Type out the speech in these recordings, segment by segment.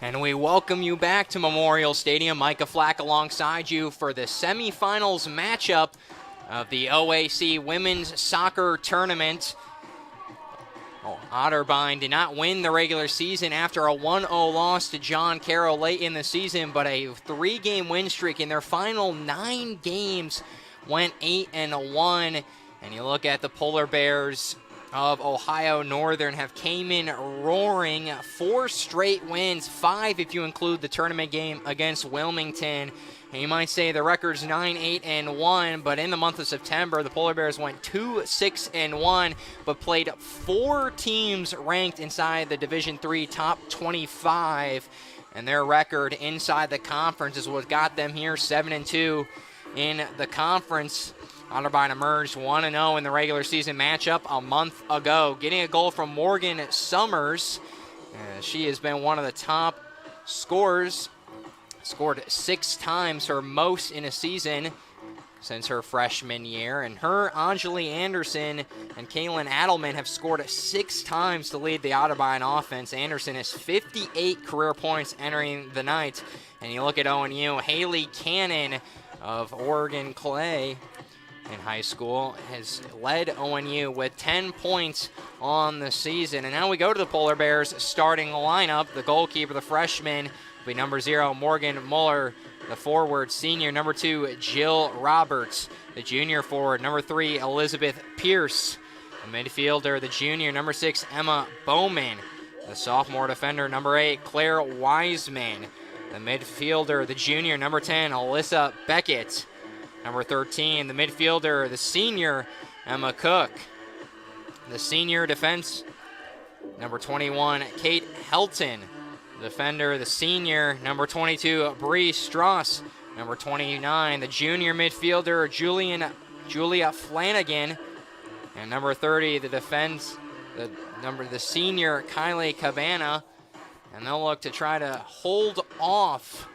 And we welcome you back to Memorial Stadium. Micah Flack alongside you for the semifinals matchup of the OAC Women's Soccer Tournament. Otterbein did not win the regular season after a 1-0 loss to John Carroll late in the season, but a 3-game win streak in their final 9 games went 8-1. And you look at the Polar Bears of Ohio Northern have came in roaring. 4 straight wins, 5 if you include the tournament game against Wilmington. And you might say the record's 9-8-1, but in the month of September, the Polar Bears went 2-6-1, but played 4 teams ranked inside the Division III top 25. And their record inside the conference is what got them here, 7-2 in the conference. Otterbein emerged 1-0 in the regular season matchup a month ago, getting a goal from Morgan Summers. She has been one of the top scorers, scored 6 times, her most in a season since her freshman year. And her, Anjali Anderson, and Kaylin Adelman have scored 6 times to lead the Otterbein offense. Anderson has 58 career points entering the night. And you look at ONU, Haley Cannon of Oregon Clay in high school has led ONU with 10 points on the season. And now we go to the Polar Bears starting lineup. The goalkeeper, the freshman, will be number 0, Morgan Muller. The forward, senior, number 2, Jill Roberts. The junior forward, number 3, Elizabeth Pierce. The midfielder, the junior, number 6, Emma Bowman. The sophomore defender, number 8, Claire Wiseman. The midfielder, the junior, number 10, Alyssa Beckett. Number 13, the midfielder, the senior, Emma Cook. The senior defense, number 21, Kate Helton. The defender, the senior, number 22, Bree Strauss. Number 29, the junior midfielder, Julia Flanagan. And number 30, the senior, Kylie Cabana. And they'll look to try to hold off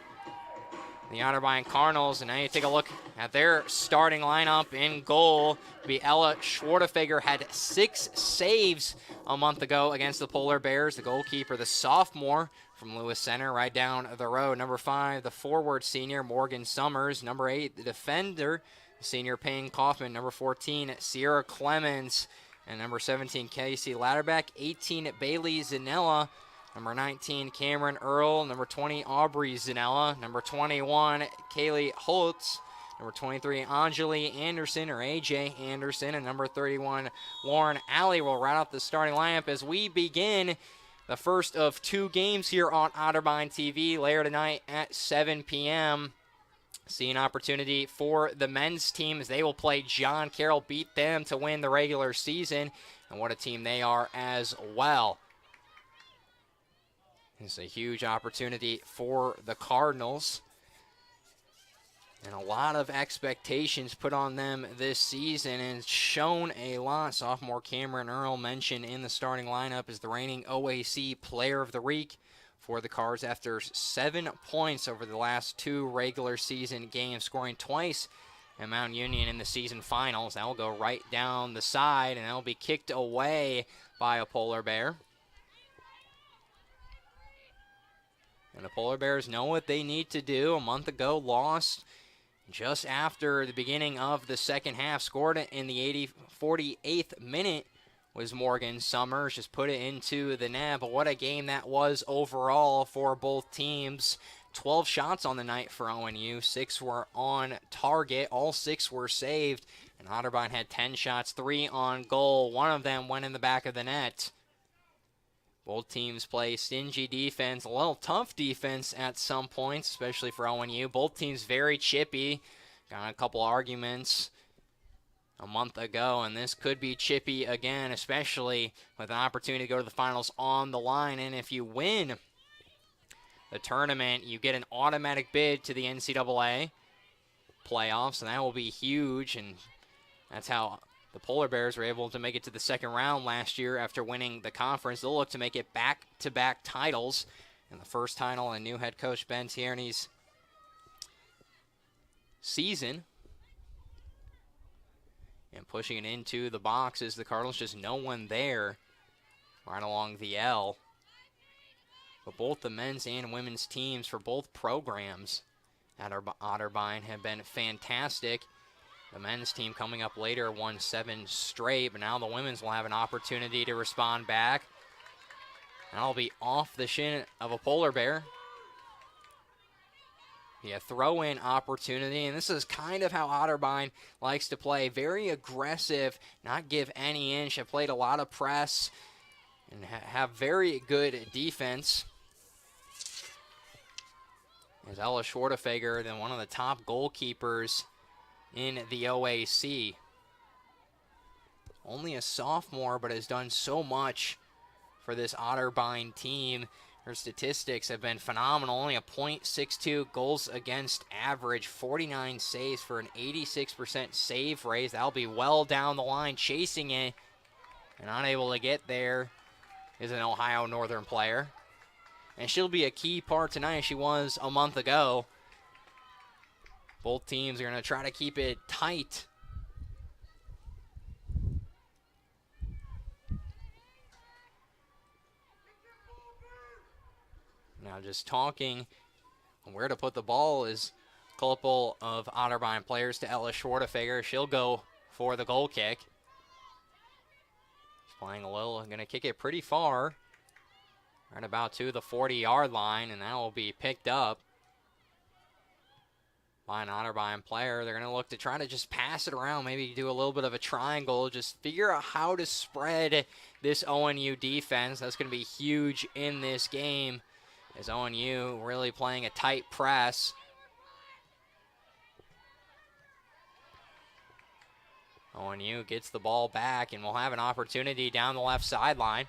the Otterbein Cardinals. And now you take a look at their starting lineup. In goal to be Ella Schwartefeger, had 6 saves a month ago against the Polar Bears. The goalkeeper, the sophomore from Lewis Center, right down the road. Number 5, the forward senior, Morgan Summers. Number 8, the defender, senior, Payne Kaufman. Number 14, Sierra Clemens. And number 17, Casey Ladderback. 18, Bailey Zanella. Number 19, Cameron Earl. Number 20, Aubrey Zanella. Number 21, Kaylee Holtz. Number 23, Anjali Anderson, or AJ Anderson. And number 31, Lauren Alley will round out the starting lineup as we begin the first of 2 games here on Otterbein TV later tonight at 7 p.m. See an opportunity for the men's team as they will play John Carroll, beat them to win the regular season. And what a team they are as well. It's a huge opportunity for the Cardinals. And a lot of expectations put on them this season, and it's shown a lot. Sophomore Cameron Earl, mentioned in the starting lineup, is the reigning OAC Player of the Week for the Cards after 7 points over the last 2 regular season games, scoring twice at Mount Union in the season finals. That will go right down the side, and that will be kicked away by a Polar Bear. And the Polar Bears know what they need to do. A month ago, lost just after the beginning of the second half. Scored it in the 48th minute was Morgan Summers. Just put it into the net. But what a game that was overall for both teams. 12 shots on the night for ONU. 6 were on target. All 6 were saved. And Otterbein had 10 shots, 3 on goal. 1 of them went in the back of the net. Both teams play stingy defense, a little tough defense at some points, especially for ONU. Both teams very chippy. Got a couple arguments a month ago, and this could be chippy again, especially with an opportunity to go to the finals on the line. And if you win the tournament, you get an automatic bid to the NCAA playoffs, and that will be huge. And that's how the Polar Bears were able to make it to the second round last year after winning the conference. They'll look to make it back-to-back titles. And the first title in new head coach Ben Tierney's season. And pushing it into the box is the Cardinals. Just no one there right along the L. But both the men's and women's teams for both programs at Otterbein have been fantastic. The men's team coming up later won 7 straight, but now the women's will have an opportunity to respond back. That'll be off the shin of a polar bear. A throw-in opportunity, and this is kind of how Otterbein likes to play. Very aggressive, not give any inch. Have played a lot of press and have very good defense. As Ella Schwartefeger, then one of the top goalkeepers in the OAC. Only a sophomore, but has done so much for this Otterbein team. Her statistics have been phenomenal. Only a .62 goals against average, 49 saves for an 86% save rate. That'll be well down the line, chasing it, and unable to get there is an Ohio Northern player. And she'll be a key part tonight, as she was a month ago. Both teams are going to try to keep it tight. Now just talking where to put the ball is a couple of Otterbein players to Ella Schwartefeger. She'll go for the goal kick. She's playing a little, going to kick it pretty far. Right about to the 40-yard line, and that will be picked up by an Otterbein player. They're going to look to try to just pass it around, maybe do a little bit of a triangle, just figure out how to spread this ONU defense. That's going to be huge in this game, as ONU really playing a tight press. ONU gets the ball back, and we'll have an opportunity down the left sideline.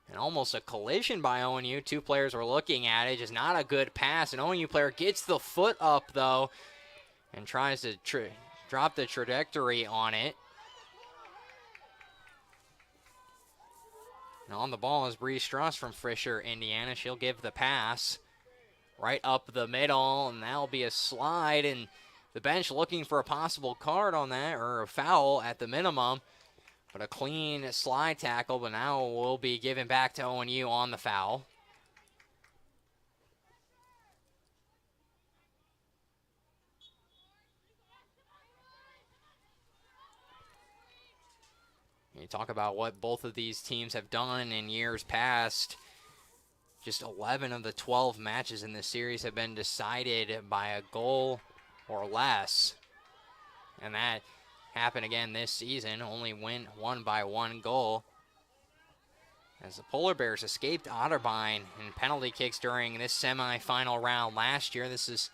And almost a collision by ONU. Two players were looking at it. Just not a good pass. An ONU player gets the foot up, though, and tries to drop the trajectory on it. And on the ball is Bree Struss from Fisher, Indiana. She'll give the pass right up the middle, and that'll be a slide. And the bench looking for a possible card on that, or a foul at the minimum. But a clean slide tackle, but now will be given back to ONU on the foul. You talk about what both of these teams have done in years past. Just 11 of the 12 matches in this series have been decided by a goal or less. And that happened again this season, only won by 1 goal. As the Polar Bears escaped Otterbein in penalty kicks during this semifinal round last year. This is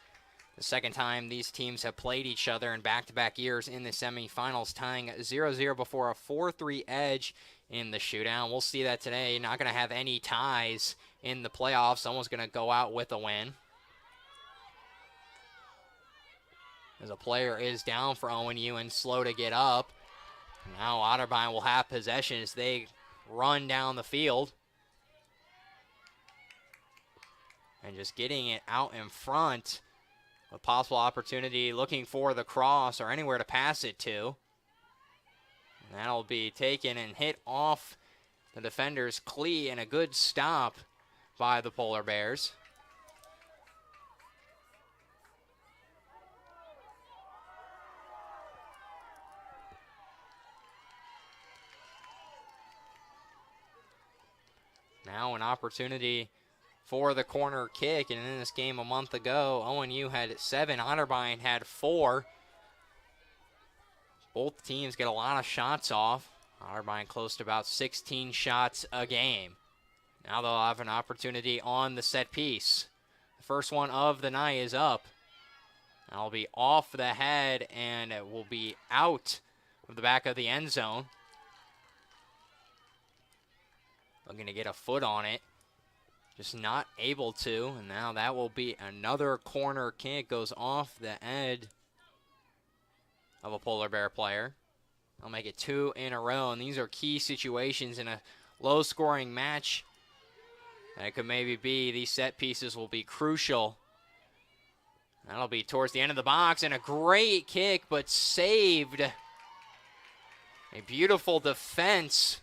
the second time these teams have played each other in back-to-back years in the semifinals, tying 0-0 before a 4-3 edge in the shootout. We'll see that today. Not going to have any ties in the playoffs. Someone's going to go out with a win. As a player is down for ONU and slow to get up. Now Otterbein will have possession as they run down the field. And just getting it out in front. A possible opportunity looking for the cross or anywhere to pass it to. And that'll be taken and hit off the defender's cleat, and a good stop by the Polar Bears. Now an opportunity for the corner kick, and in this game a month ago, ONU had 7, Otterbein had 4. Both teams get a lot of shots off. Otterbein close to about 16 shots a game. Now they'll have an opportunity on the set piece. The first one of the night is up. That'll be off the head, and it will be out of the back of the end zone. Looking to get a foot on it. Just not able to. And now that will be another corner kick. Goes off the head of a Polar Bear player. I'll make it 2 in a row. And these are key situations in a low-scoring match. That could maybe be. These set pieces will be crucial. That'll be towards the end of the box. And a great kick, but saved A beautiful defense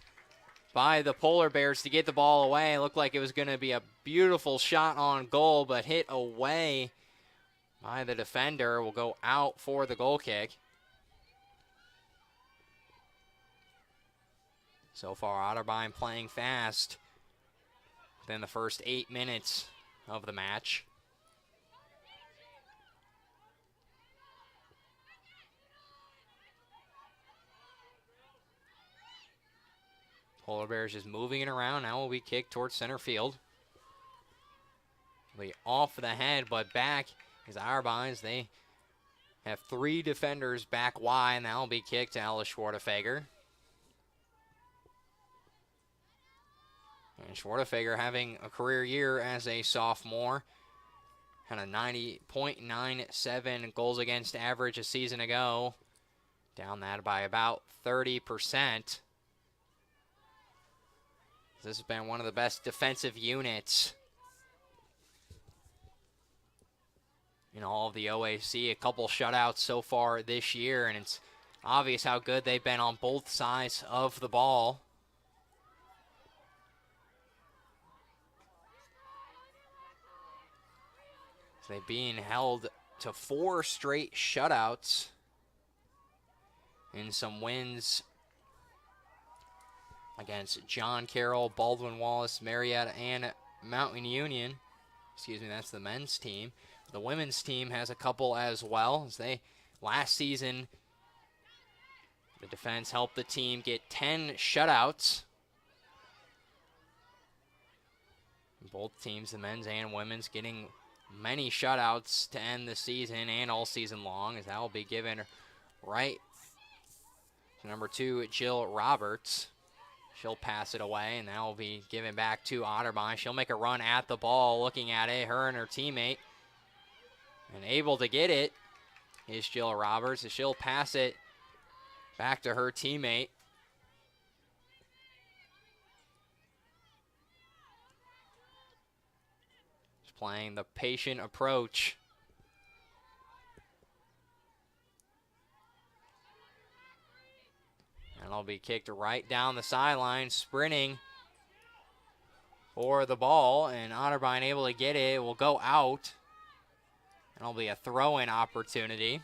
by the Polar Bears to get the ball away. It looked like it was going to be a beautiful shot on goal, but hit away by the defender. Will go out for the goal kick. So far, Otterbein playing fast within the first 8 minutes of the match. Polar Bears just moving it around. Now will be kicked towards center field. Will be off the head, but back is Otterbein. They have 3 defenders back wide, and that will be kicked to Ella Schwartefeger. And Schwartefeger having a career year as a sophomore. Had a 90.97 goals against average a season ago. Down that by about 30%. This has been one of the best defensive units in all of the OAC. A couple shutouts so far this year, and it's obvious how good they've been on both sides of the ball. So they've been held to 4 straight shutouts in some wins against John Carroll, Baldwin Wallace, Marietta, and Mountain Union. Excuse me, that's the men's team. The women's team has a couple as well. As they last season, the defense helped the team get 10 shutouts. Both teams, the men's and women's, getting many shutouts to end the season and all season long, as that will be given right to number 2, Jill Roberts. She'll pass it away, and that will be given back to Otterbein. She'll make a run at the ball, looking at it, her and her teammate. And able to get it is Jill Roberts, as she'll pass it back to her teammate. She's playing the patient approach. And it'll be kicked right down the sideline, sprinting for the ball, and Otterbein able to get it. It will go out. And it'll be a throw-in opportunity.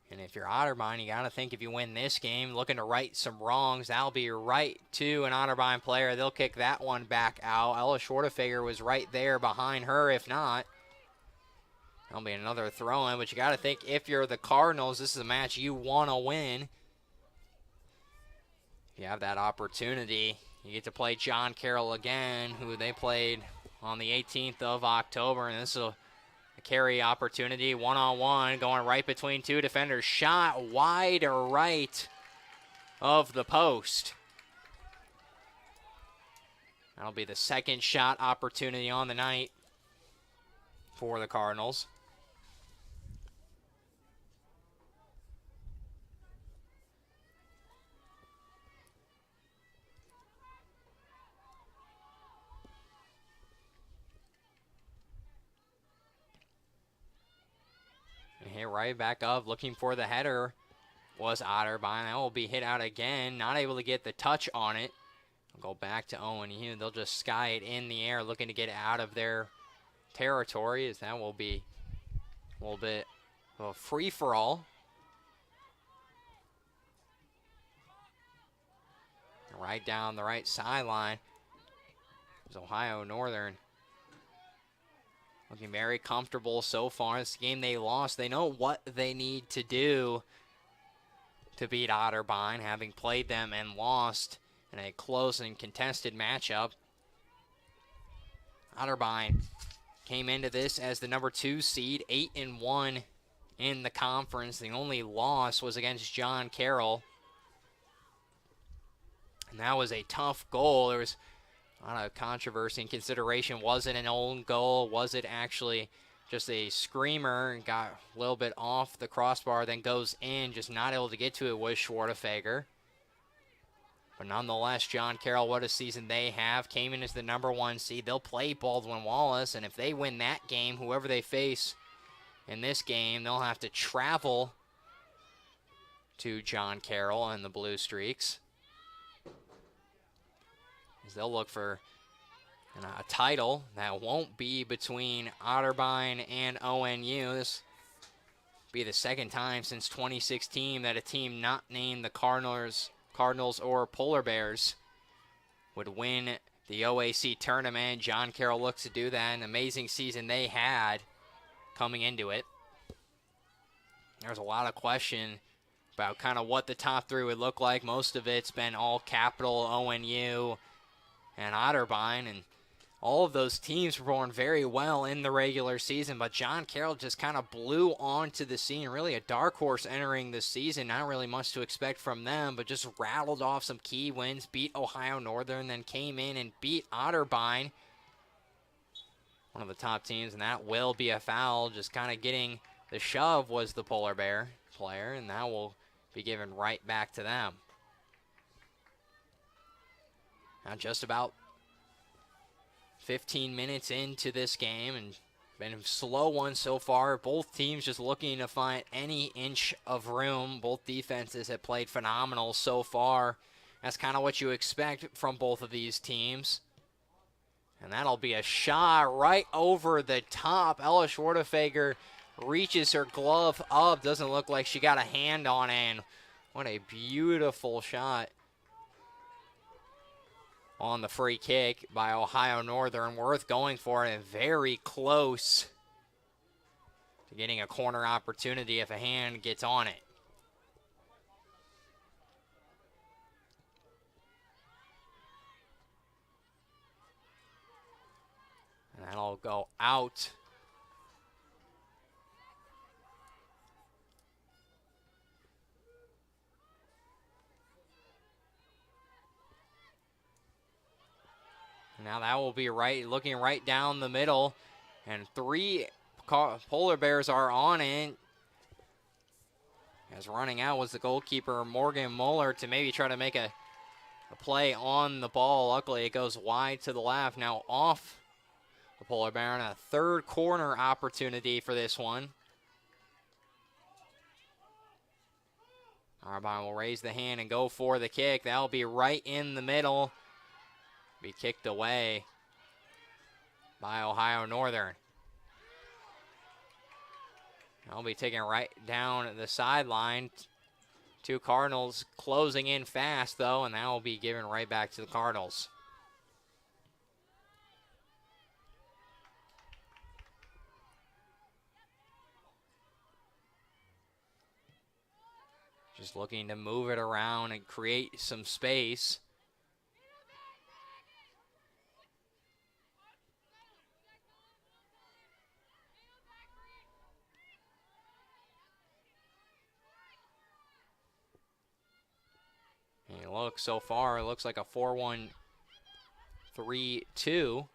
And if you're Otterbein, you got to think if you win this game, looking to right some wrongs, that'll be right to an Otterbein player. They'll kick that one back out. Ella Schwartefeger was right there behind her. If not, that'll be another throw-in. But you got to think if you're the Cardinals, this is a match you want to win. If you have that opportunity, you get to play John Carroll again, who they played on the 18th of October. And this is a carry opportunity, one-on-one, going right between 2 defenders. Shot wide right of the post. That'll be the second shot opportunity on the night for the Cardinals. Hit right back up, looking for the header was Otterbein. That will be hit out again, not able to get the touch on it. I'll go back to Owen here. They'll just sky it in the air, looking to get it out of their territory, as that will be a little bit of a free-for-all. Right down the right sideline is Ohio Northern. Looking very comfortable so far. This game they lost. They know what they need to do to beat Otterbein, having played them and lost in a close and contested matchup. Otterbein came into this as the number 2 seed, 8-1 in the conference. The only loss was against John Carroll. And that was a tough goal. There was a lot of controversy and consideration. Was it an own goal? Was it actually just a screamer and got a little bit off the crossbar, then goes in, just not able to get to it was Schwartefeger. But nonetheless, John Carroll, what a season they have. Came in as the number 1 seed. They'll play Baldwin Wallace, and if they win that game, whoever they face in this game, they'll have to travel to John Carroll and the Blue Streaks, as they'll look for a title that won't be between Otterbein and ONU. This will be the second time since 2016 that a team not named the Cardinals or Polar Bears would win the OAC tournament. John Carroll looks to do that. An amazing season they had coming into it. There's a lot of question about kind of what the top 3 would look like. Most of it's been all Capital, ONU, and Otterbein, and all of those teams performed very well in the regular season, but John Carroll just kind of blew onto the scene. Really a dark horse entering the season. Not really much to expect from them, but just rattled off some key wins, beat Ohio Northern, then came in and beat Otterbein, one of the top teams, and that will be a foul. Just kind of getting the shove was the Polar Bear player, and that will be given right back to them. Now just about 15 minutes into this game, and been a slow one so far. Both teams just looking to find any inch of room. Both defenses have played phenomenal so far. That's kind of what you expect from both of these teams. And that'll be a shot right over the top. Ella Schwartefeger reaches her glove up. Doesn't look like she got a hand on it. And what a beautiful shot on the free kick by Ohio Northern. Worth going for it, and very close to getting a corner opportunity if a hand gets on it. And that'll go out. Now that will be looking right down the middle, and 3 Polar Bears are on it. As running out was the goalkeeper, Morgan Muller, to maybe try to make a play on the ball. Luckily, it goes wide to the left. Now off the Polar Bear, and a 3rd corner opportunity for this one. Otterbein will raise the hand and go for the kick. That'll be right in the middle. Be kicked away by Ohio Northern. I'll be taken right down the sideline. 2 Cardinals closing in fast, though, and that will be given right back to the Cardinals. Just looking to move it around and create some space. And look, so far, it looks like a 4-1-3-2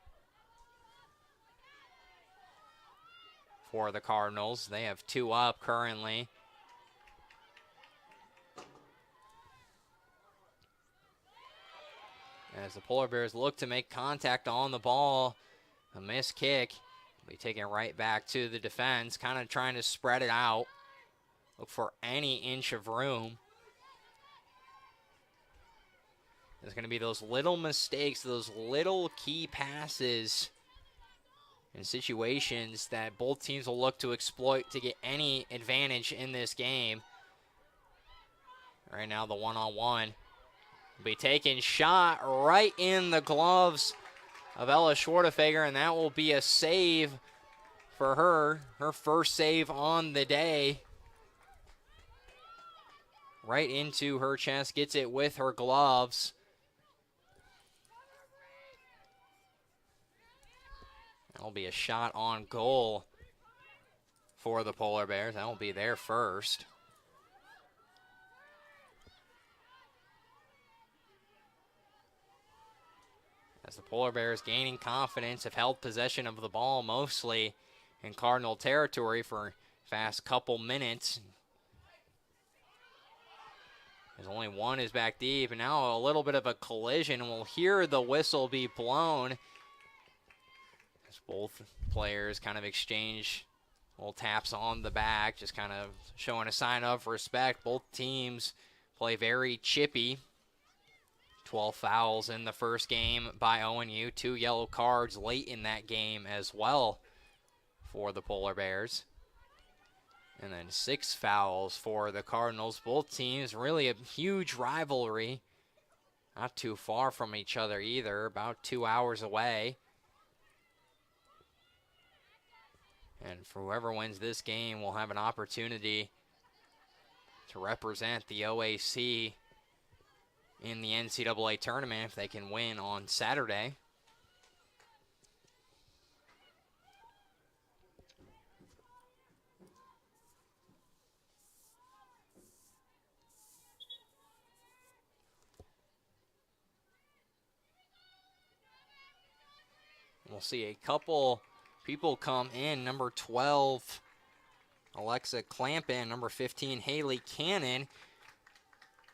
for the Cardinals. They have 2 up currently. As the Polar Bears look to make contact on the ball, a missed kick will be taken right back to the defense, kind of trying to spread it out, look for any inch of room. There's going to be those little mistakes, those little key passes and situations that both teams will look to exploit to get any advantage in this game. Right now, the one-on-one will be taken, shot right in the gloves of Ella Schwartefeger, and that will be a save for her first save on the day. Right into her chest, gets it with her gloves. That'll be a shot on goal for the Polar Bears. That will be their first. As the Polar Bears gaining confidence, have held possession of the ball mostly in Cardinal territory for fast couple minutes. As only one is back deep, and now a little bit of a collision. We'll hear the whistle be blown as both players kind of exchange little taps on the back, just kind of showing a sign of respect. Both teams play very chippy. 12 fouls in the first game by ONU. 2 yellow cards late in that game as well for the Polar Bears. And then 6 fouls for the Cardinals. Both teams really a huge rivalry. Not too far from each other either, about 2 hours away. And for whoever wins this game will have an opportunity to represent the OAC in the NCAA tournament if they can win on Saturday. We'll see a couple people come in. Number 12, Alexa Clampin. Number 15, Haley Cannon,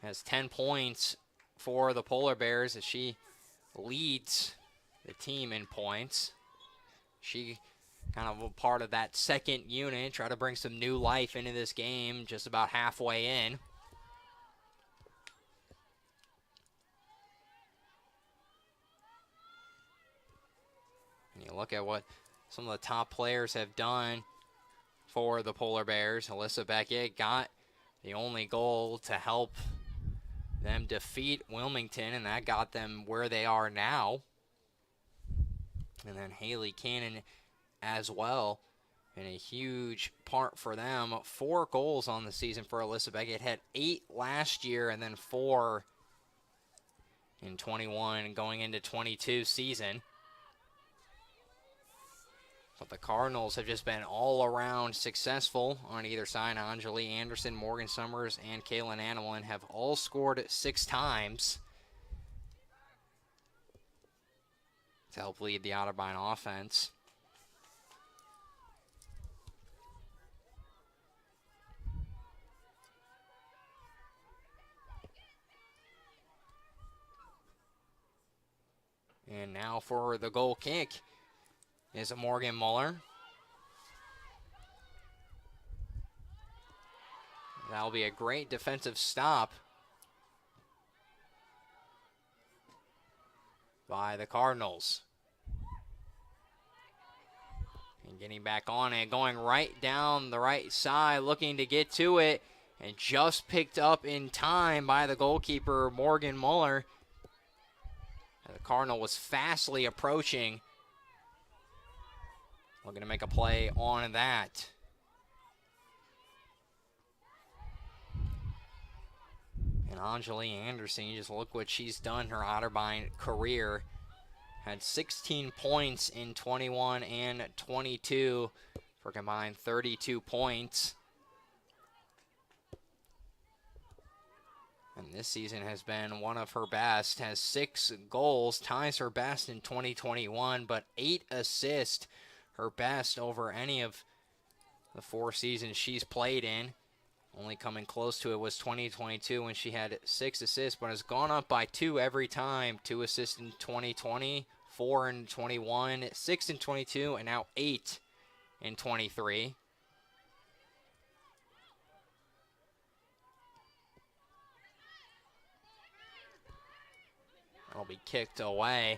has 10 points for the Polar Bears as she leads the team in points. She kind of a part of that second unit, try to bring some new life into this game just about halfway in. And you look at what some of the top players have done for the Polar Bears. Alyssa Beckett got the only goal to help them defeat Wilmington, and that got them where they are now. And then Haley Cannon as well, and a huge part for them. 4 goals on the season for Alyssa Beckett. Had 8 last year and then 4 in 21 going into 22 season. But the Cardinals have just been all around successful on either side. Anjali Anderson, Morgan Summers, and Kaylin Anwalin have all scored 6 times to help lead the Otterbein offense. And now for the goal kick is Morgan Muller. That'll be a great defensive stop by the Cardinals. And getting back on it, going right down the right side, looking to get to it, and just picked up in time by the goalkeeper, Morgan Muller. The Cardinal was fastly approaching. Looking to make a play on that. And Anjali Anderson, you just look what she's done her Otterbein career. Had 16 points in 21 and 22 for combined 32 points. And this season has been one of her best. Has 6 goals, ties her best in 2021, but 8 assists, her best over any of the 4 seasons she's played in. Only coming close to it was 2022 when she had 6 assists, but has gone up by 2 every time. 2 assists in 2020, 4 in 21, 6 in 22, and now 8 in 23. That'll be kicked away.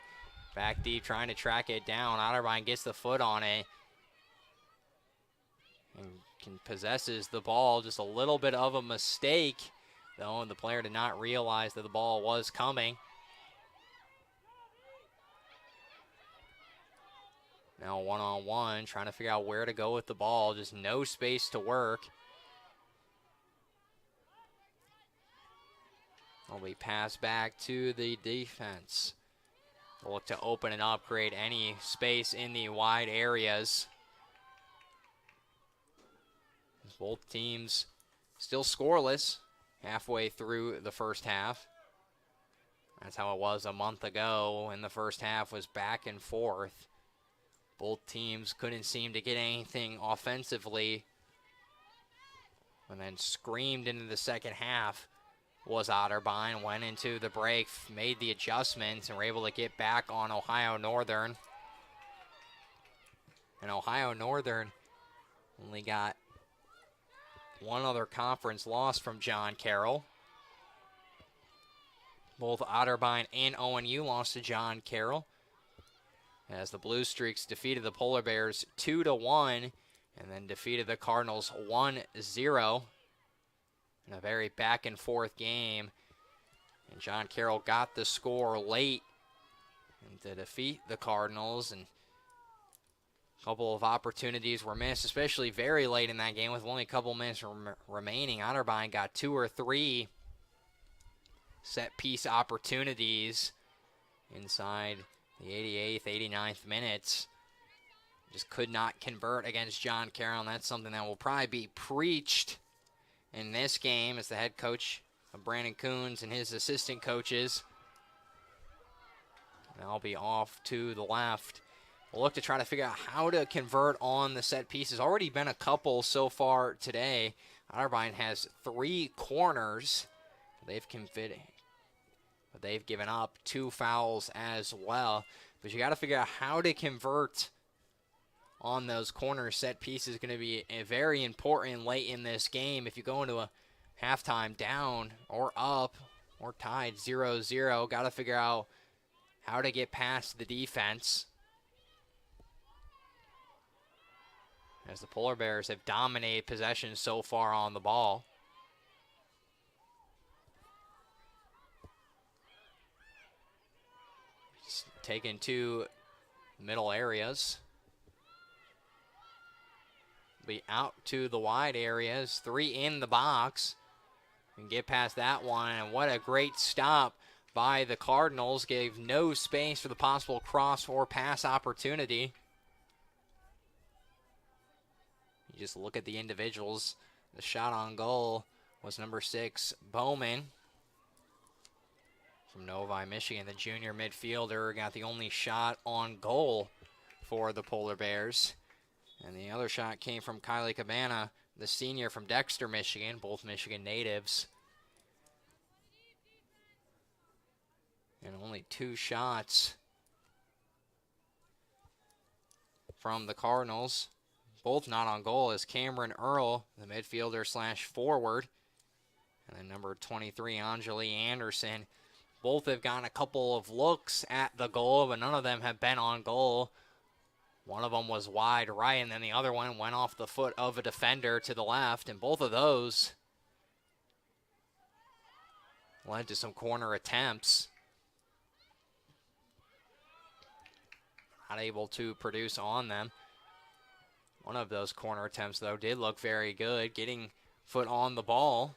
Back deep, trying to track it down. Otterbein gets the foot on it and possesses the ball. Just a little bit of a mistake, though, and the player did not realize that the ball was coming. Now one-on-one, trying to figure out where to go with the ball. Just no space to work. Will be passed back to the defense. They'll look to open and up, create any space in the wide areas. Both teams still scoreless halfway through the first half. That's how it was a month ago, and the first half was back and forth. Both teams couldn't seem to get anything offensively, and then screamed into the second half was Otterbein. Went into the break, made the adjustments, and were able to get back on Ohio Northern. And Ohio Northern only got one other conference loss from John Carroll. Both Otterbein and ONU lost to John Carroll, as the Blue Streaks defeated the Polar Bears 2-1 and then defeated the Cardinals 1-0 in a very back and forth game. And John Carroll got the score late to defeat the Cardinals, and a couple of opportunities were missed, especially very late in that game with only a couple minutes remaining. Otterbein got 2 or 3 set piece opportunities inside the 88th, 89th minutes. Just could not convert against John Carroll, and that's something that will probably be preached in this game as the head coach of Brandon Coons and his assistant coaches. And I'll be off to the left. We'll look to try to figure out how to convert on the set pieces. Already been a couple so far today. Otterbein has 3 corners. They've given up 2 fouls as well. But you got to figure out how to convert on those corner set pieces. Going to be very important late in this game. If you go into a halftime down or up or tied 0-0, got to figure out how to get past the defense, as the Polar Bears have dominated possession so far on the ball. Just taken to middle areas. Be out to the wide areas. 3 in the box. And get past that one. And what a great stop by the Cardinals. Gave no space for the possible cross or pass opportunity. You just look at the individuals. The shot on goal was number 6, Bowman from Novi, Michigan. The junior midfielder got the only shot on goal for the Polar Bears. And the other shot came from Kylie Cabana, the senior from Dexter, Michigan, both Michigan natives. And only 2 shots from the Cardinals. Both not on goal is Cameron Earl, the midfielder / forward. And then number 23, Anjali Anderson. Both have gotten a couple of looks at the goal, but none of them have been on goal. One of them was wide right, and then the other one went off the foot of a defender to the left. And both of those led to some corner attempts. Not able to produce on them. One of those corner attempts, though, did look very good, getting foot on the ball.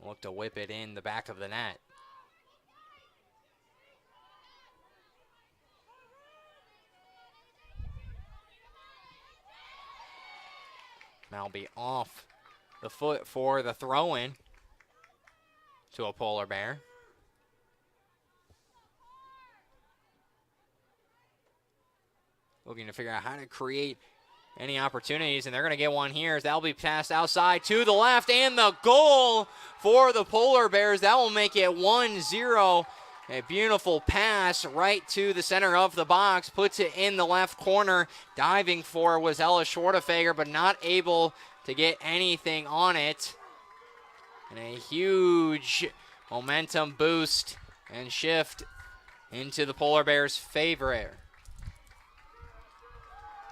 Looked to whip it in the back of the net. Now be off the foot for the throw-in to a Polar Bear. Looking to figure out how to create any opportunities, and they're going to get one here. That'll be passed outside to the left, and the goal for the Polar Bears. That will make it 1-0. A beautiful pass right to the center of the box, puts it in the left corner. Diving for was Ella Schwartefeger, but not able to get anything on it. And a huge momentum boost and shift into the Polar Bears' favor. And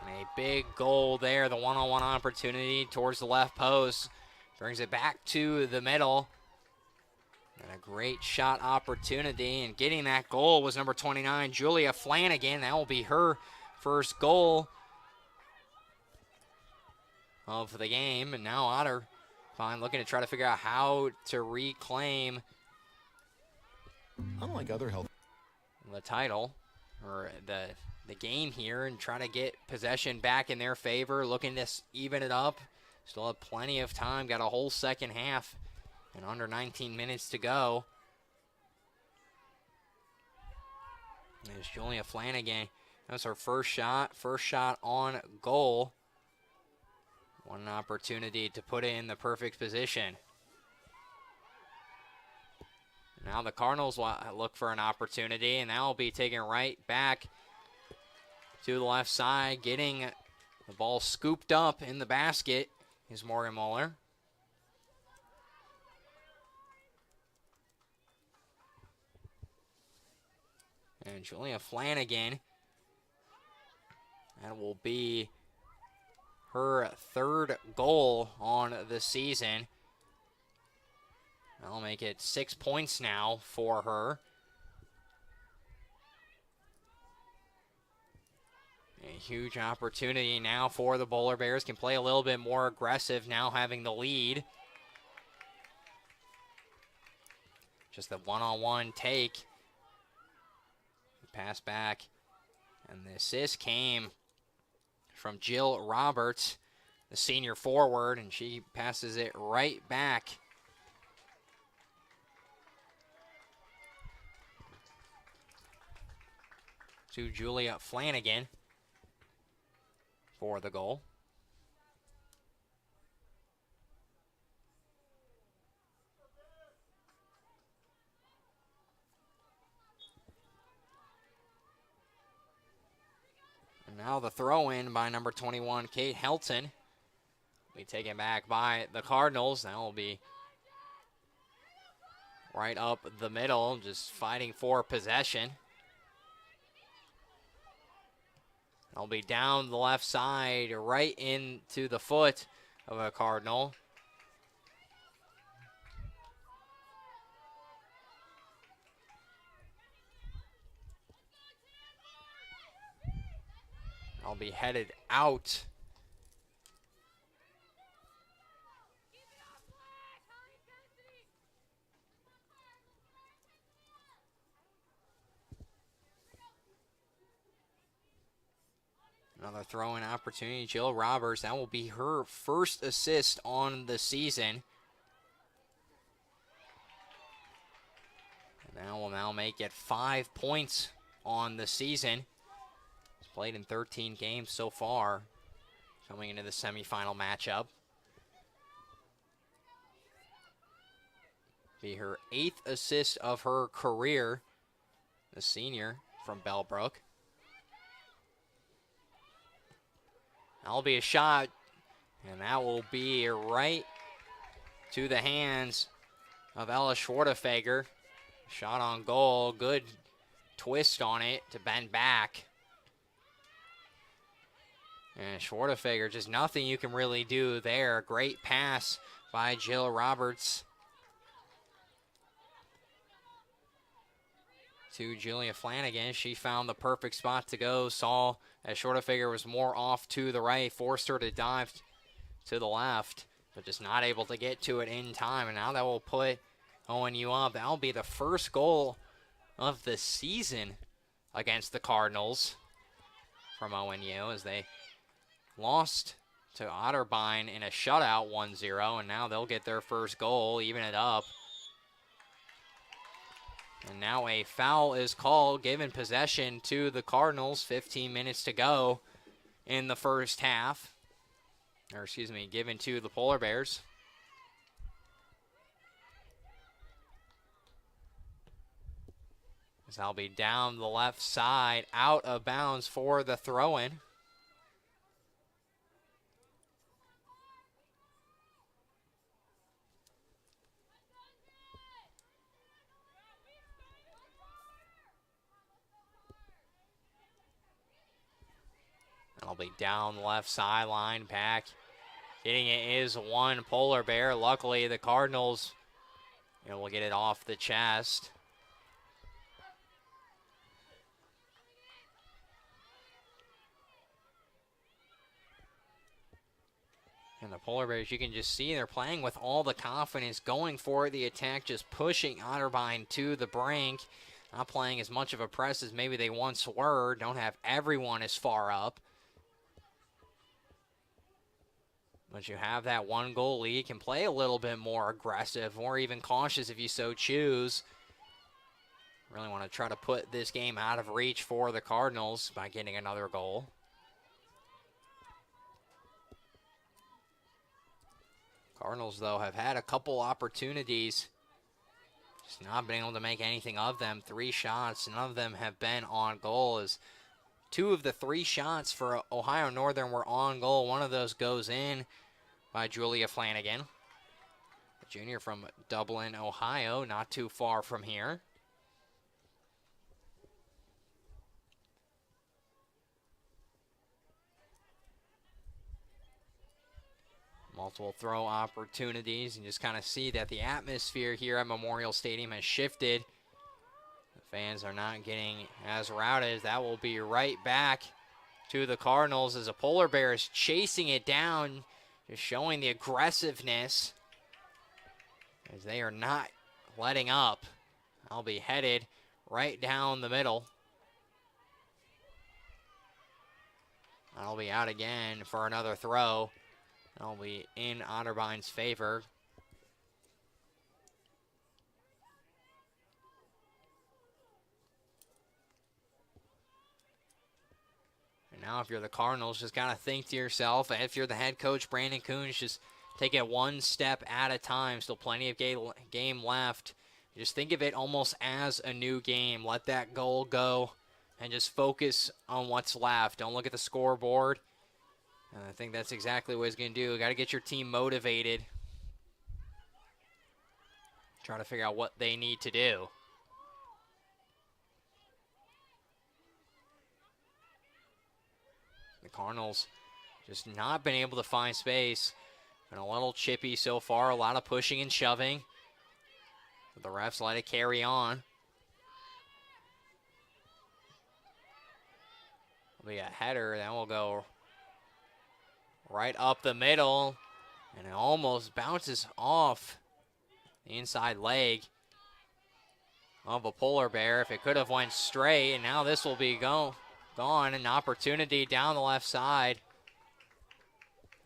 a big goal there, the one-on-one opportunity towards the left post. Brings it back to the middle. And a great shot opportunity, and getting that goal was number 29, Julia Flanagan. That will be her first goal of the game. And now Otterbein looking to try to figure out how to reclaim unlike other health the title or the game here and try to get possession back in their favor, looking to even it up. Still have plenty of time, got a whole second half and under 19 minutes to go. There's Julia Flanagan. That's her first shot on goal. One opportunity to put it in the perfect position. Now the Cardinals will look for an opportunity, and that will be taken right back to the left side. Getting the ball scooped up in the basket is Morgan Muller. And Julia Flanagan, that will be her third goal on the season. That'll make it 6 points now for her. A huge opportunity now for the Polar Bears. Can play a little bit more aggressive now having the lead. Just the one-on-one take. Pass back. And the assist came from Jill Roberts, the senior forward, and she passes it right back to Julia Flanagan for the goal. And now the throw-in by number 21, Kate Helton. Will be taken back by the Cardinals. That will be right up the middle, just fighting for possession. I'll be down the left side, right into the foot of a Cardinal. I'll be headed out. Another throw-in opportunity. Jill Roberts, that will be her first assist on the season. And that will now make it 5 points on the season. She's played in 13 games so far, coming into the semifinal matchup. Be her 8th assist of her career, the senior from Bellbrook. That'll be a shot, and that will be right to the hands of Ella Schwartefeger. Shot on goal, good twist on it to bend back. And Schwartefeger, just nothing you can really do there. Great pass by Jill Roberts to Julia Flanagan. She found the perfect spot to go, saw as Schwartefeger was more off to the right, forced her to dive to the left, but just not able to get to it in time. And now that will put ONU up. That'll be the first goal of the season against the Cardinals from ONU as they lost to Otterbein in a shutout 1-0, and now they'll get their first goal, even it up. And now a foul is called, giving possession to the Cardinals. 15 minutes to go in the first half. Or excuse me, given to the Polar Bears. As I'll be down the left side, out of bounds for the throw-in. I'll be down the left sideline, back. Getting it is one Polar Bear. Luckily, the Cardinals will get it off the chest. And the Polar Bears, you can just see they're playing with all the confidence, going for the attack, just pushing Otterbein to the brink. Not playing as much of a press as maybe they once were. Don't have everyone as far up. But you have that one goal lead, can play a little bit more aggressive or even cautious if you so choose. Really want to try to put this game out of reach for the Cardinals by getting another goal. Cardinals, though, have had a couple opportunities Just not been able to make anything of them. 3 shots, none of them have been on goal. As 2 of the 3 shots for Ohio Northern were on goal. One of those goes in by Julia Flanagan, a junior from Dublin, Ohio, not too far from here. Multiple throw opportunities, and just kind of see that the atmosphere here at Memorial Stadium has shifted. The fans are not getting as rowdy. That will be right back to the Cardinals as the Polar Bears chasing it down, just showing the aggressiveness as they are not letting up. I'll be headed right down the middle. I'll be out again for another throw. That'll be in Otterbein's favor. And now if you're the Cardinals, just got to think to yourself, if you're the head coach, Brandon Coons, just take it one step at a time. Still plenty of game left. Just think of it almost as a new game. Let that goal go and just focus on what's left. Don't look at the scoreboard. And I think that's exactly what he's going to do. Got to get your team motivated. Try to figure out what they need to do. The Cardinals just not been able to find space. Been a little chippy so far. A lot of pushing and shoving. But the refs let it carry on. It'll be a header. Then we'll go right up the middle, and it almost bounces off the inside leg of a Polar Bear. If it could have went straight, and now this will be gone. An opportunity down the left side,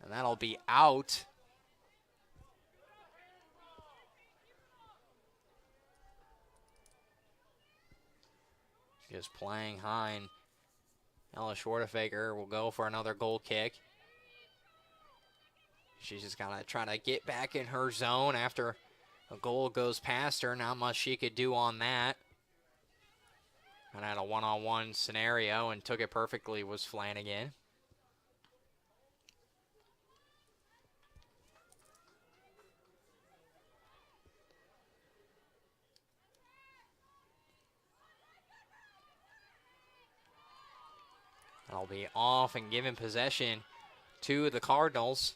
and that'll be out. Just playing high, and Ella Schwarzenegger will go for another goal kick. She's just got to try to get back in her zone after a goal goes past her. Not much she could do on that. And had a one-on-one scenario and took it perfectly was Flanagan. That'll be off and giving possession to the Cardinals.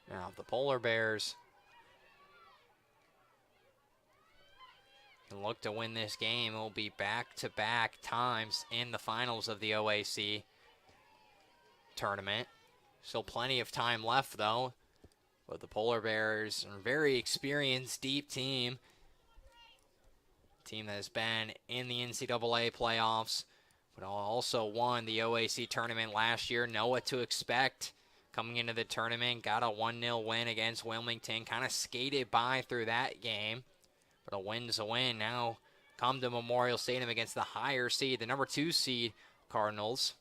Now, the Polar Bears can look to win this game. It will be back-to-back times in the finals of the OAC tournament. Still plenty of time left, though. But the Polar Bears are a very experienced, deep team. Team that has been in the NCAA playoffs, but also won the OAC tournament last year. Know what to expect coming into the tournament. Got a 1-0 win against Wilmington. Kind of skated by through that game. But a win's a win. Now come to Memorial Stadium against the higher seed, the number 2 seed Cardinals.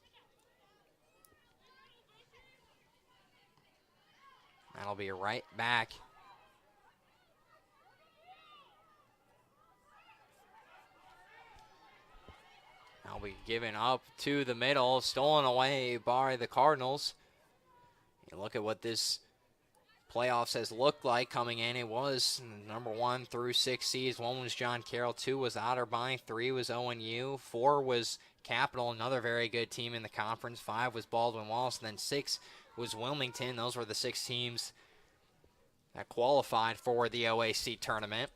That'll be right back. That'll be given up to the middle, stolen away by the Cardinals. You look at what this playoffs has looked like coming in. It was number 1 through 6 seeds. 1 was John Carroll, 2 was Otterbein, 3 was ONU, 4 was Capital, another very good team in the conference. 5 was Baldwin Wallace, and then 6 was Wilmington. Those were the 6 teams that qualified for the OAC tournament.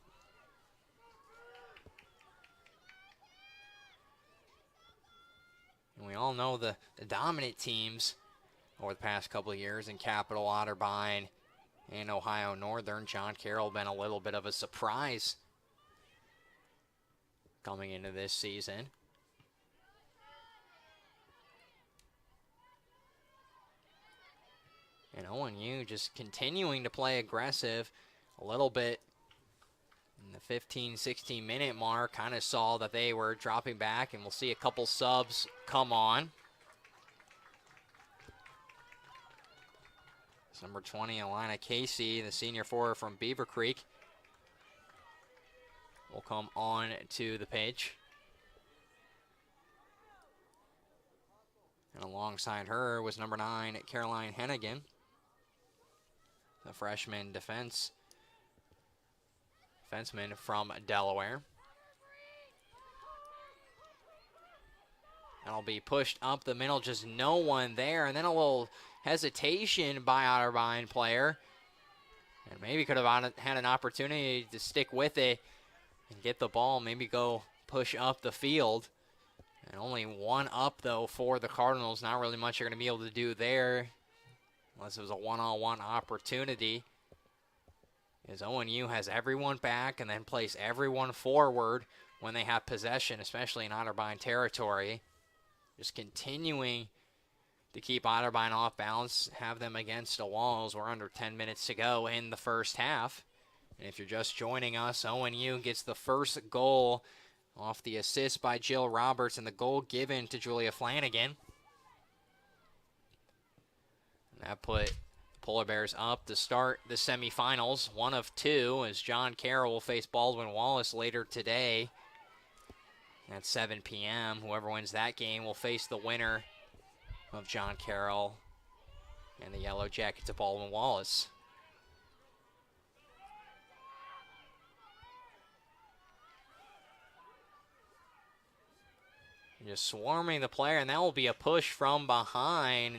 And we all know the dominant teams over the past couple of years in Capital, Otterbein, and Ohio Northern. John Carroll been a little bit of a surprise coming into this season. And ONU just continuing to play aggressive a little bit in the 15, 16 minute mark. Kind of saw that they were dropping back, and we'll see a couple subs come on. Number 20, Alana Casey, the senior forward from Beaver Creek, will come on to the pitch. And alongside her was number 9, Caroline Hennigan, the freshman defenseman from Delaware. That'll be pushed up the middle, just no one there. And then a little hesitation by Otterbein player. And maybe could have had an opportunity to stick with it and get the ball, maybe go push up the field. And only one up, though, for the Cardinals. Not really much you're going to be able to do there unless it was a one-on-one opportunity. As ONU has everyone back and then plays everyone forward when they have possession, especially in Otterbein territory. Just continuing to keep Otterbein off balance, have them against a wall as we're under 10 minutes to go in the first half. And if you're just joining us, ONU gets the first goal off the assist by Jill Roberts and the goal given to Julia Flanagan. And that put Polar Bears up to start the semifinals, one of two, as John Carroll will face Baldwin Wallace later today at 7 p.m. Whoever wins that game will face the winner of John Carroll and the Yellow Jackets of Baldwin Wallace. Just swarming the player, and that will be a push from behind.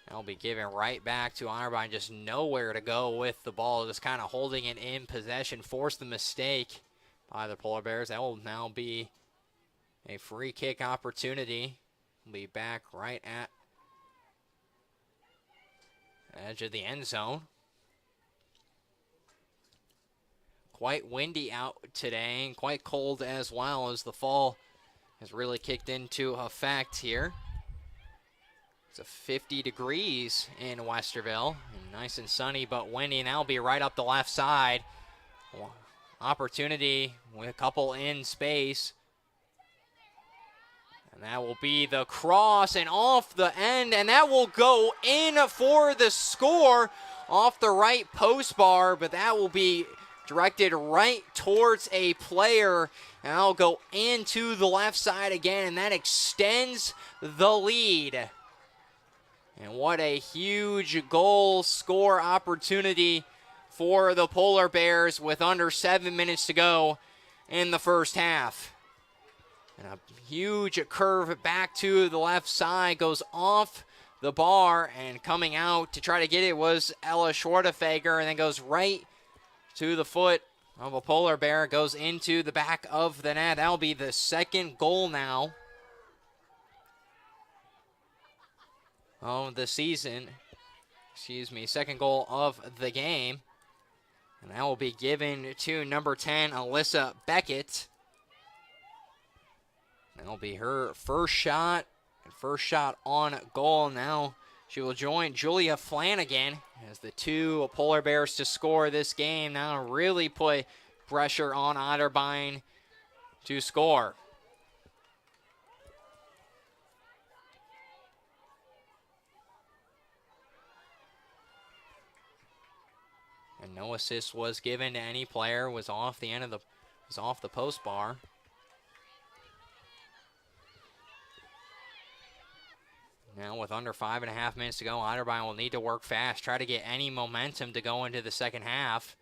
That'll be given right back to Otterbein, just nowhere to go with the ball, just kind of holding it in possession, forced the mistake by the Polar Bears. That will now be a free kick opportunity. We'll be back right at the edge of the end zone. Quite windy out today and quite cold as well, as the fall has really kicked into effect here. It's a 50 degrees in Westerville. And nice and sunny, but windy. And that'll be right up the left side. Opportunity with a couple in space. And that will be the cross and off the end. And that will go in for the score off the right post bar. But that will be directed right towards a player. And that'll go into the left side again. And that extends the lead. And what a huge goal score opportunity for the Polar Bears with under 7 minutes to go in the first half. And a huge curve back to the left side, goes off the bar, and coming out to try to get it was Ella Schwartefeger, and then goes right to the foot of a Polar Bear, goes into the back of the net. That'll be the second goal now of the season. Second goal of the game. And that will be given to number 10, Alyssa Beckett. That'll be her first shot on goal. Now she will join Julia Flanagan as the two Polar Bears to score this game. Now really put pressure on Otterbein to score. And no assist was given to any player. Was off the post bar. Now with under 5.5 minutes to go, Otterbein will need to work fast, try to get any momentum to go into the second half.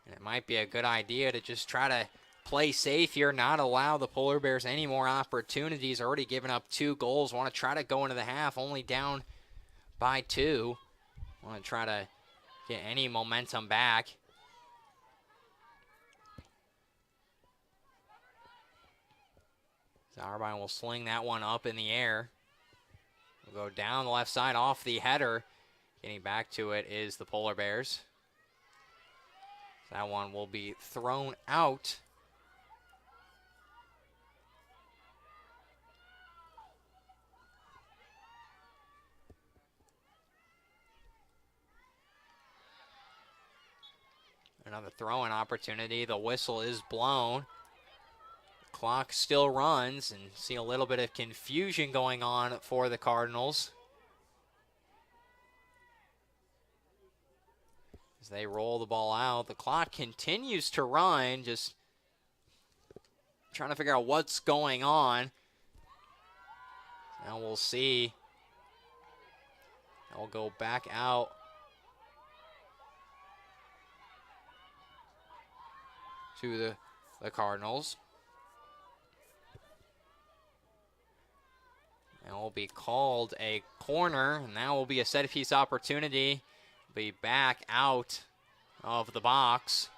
And it might be a good idea to just try to play safe here, not allow the Polar Bears any more opportunities. Already given up 2 goals. Want to try to go into the half, only down by 2. Want to try to get any momentum back. Otterbein will sling that one up in the air. We'll go down the left side off the header. Getting back to it is the Polar Bears. That one will be thrown out. Another throw-in opportunity. The whistle is blown. Clock still runs, and see a little bit of confusion going on for the Cardinals. As they roll the ball out, the clock continues to run, just trying to figure out what's going on. Now we'll see. I'll go back out. To the Cardinals. And will be called a corner, and that will be a set-piece opportunity. Be back out of the box.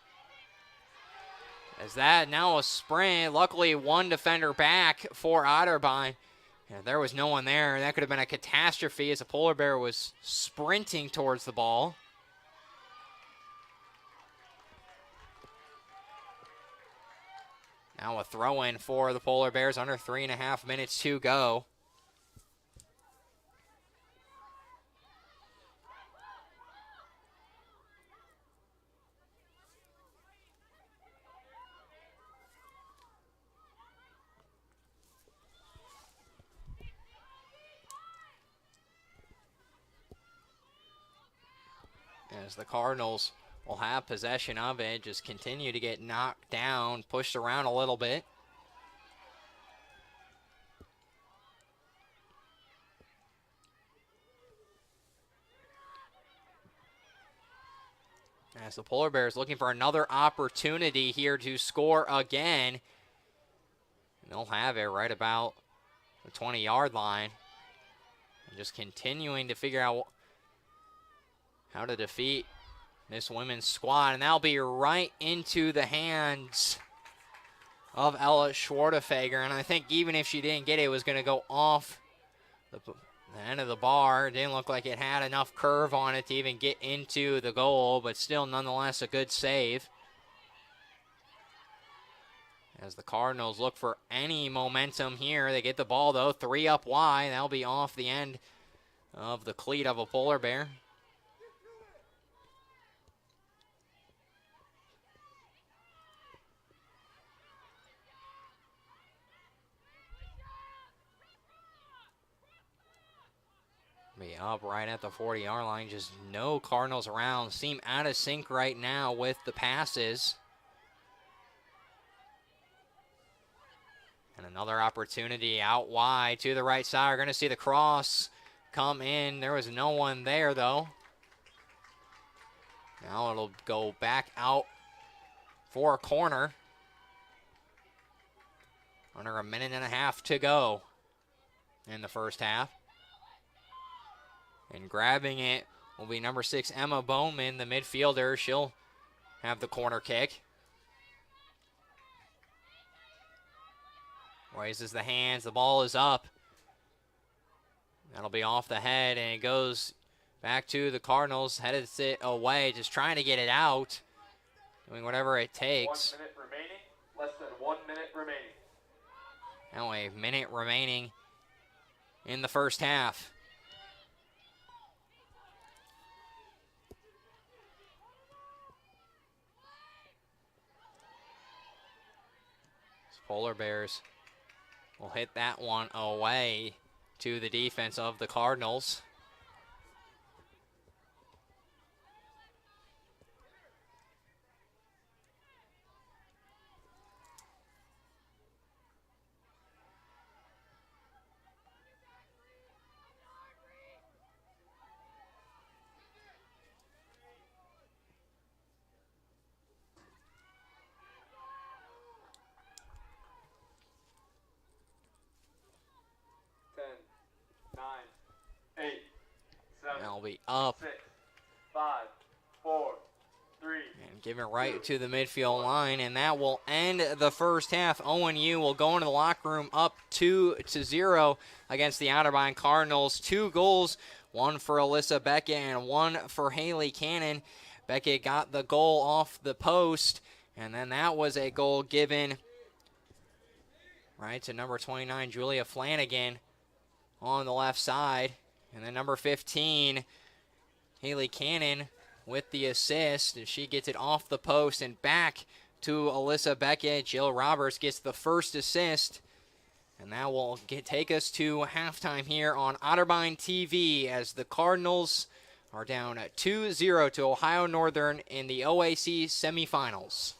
As that now a sprint, luckily one defender back for Otterbein. And there was no one there. That could have been a catastrophe as the Polar Bear was sprinting towards the ball. Now a throw-in for the Polar Bears, under 3.5 minutes to go. As the Cardinals will have possession of it, just continue to get knocked down, pushed around a little bit. As the Polar Bears looking for another opportunity here to score again. And they'll have it right about the 20-yard line. And just continuing to figure out how to defeat this women's squad. And that'll be right into the hands of Ella Schwartefeger. And I think even if she didn't get it, it was going to go off the end of the bar. It didn't look like it had enough curve on it to even get into the goal, but still nonetheless a good save. As the Cardinals look for any momentum here, they get the ball though, 3 up wide. That'll be off the end of the cleat of a Polar Bear. Be up right at the 40-yard line. Just no Cardinals around. Seem out of sync right now with the passes. And another opportunity out wide to the right side. We're going to see the cross come in. There was no one there, though. Now it'll go back out for a corner. Under a minute and a half to go in the first half. And grabbing it will be number 6, Emma Bowman, the midfielder. She'll have the corner kick. Raises the hands. The ball is up. That'll be off the head, and it goes back to the Cardinals. Headed it away, just trying to get it out. Doing whatever it takes. 1 minute remaining. Less than 1 minute remaining. Now a minute remaining in the first half. Polar Bears will hit that one away to the defense of the Cardinals. That'll be up. 6, 5, 4, 3. And give it right to the midfield line, and that will end the first half. ONU will go into the locker room up 2-0 against the Otterbein Cardinals. 2 goals, one for Alyssa Beckett and one for Haley Cannon. Beckett got the goal off the post, and then that was a goal given right to number 29, Julia Flanagan, on the left side. And then number 15, Haley Cannon with the assist. And she gets it off the post and back to Alyssa Beckett. Jill Roberts gets the first assist. And that will take us to halftime here on Otterbein TV as the Cardinals are down 2-0 to Ohio Northern in the OAC semifinals.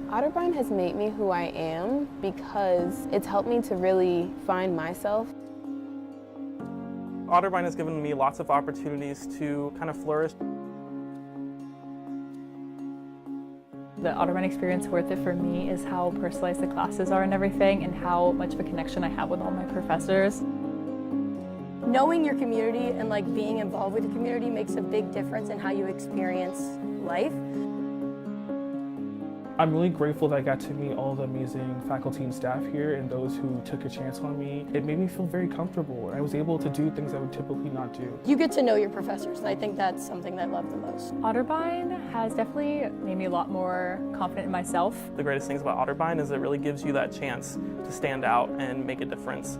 Otterbein has made me who I am because it's helped me to really find myself. Otterbein has given me lots of opportunities to kind of flourish. The Otterbein experience worth it for me is how personalized the classes are and everything, and how much of a connection I have with all my professors. Knowing your community and being involved with the community makes a big difference in how you experience life. I'm really grateful that I got to meet all the amazing faculty and staff here and those who took a chance on me. It made me feel very comfortable. I was able to do things I would typically not do. You get to know your professors, and I think that's something that I love the most. Otterbein has definitely made me a lot more confident in myself. The greatest things about Otterbein is it really gives you that chance to stand out and make a difference.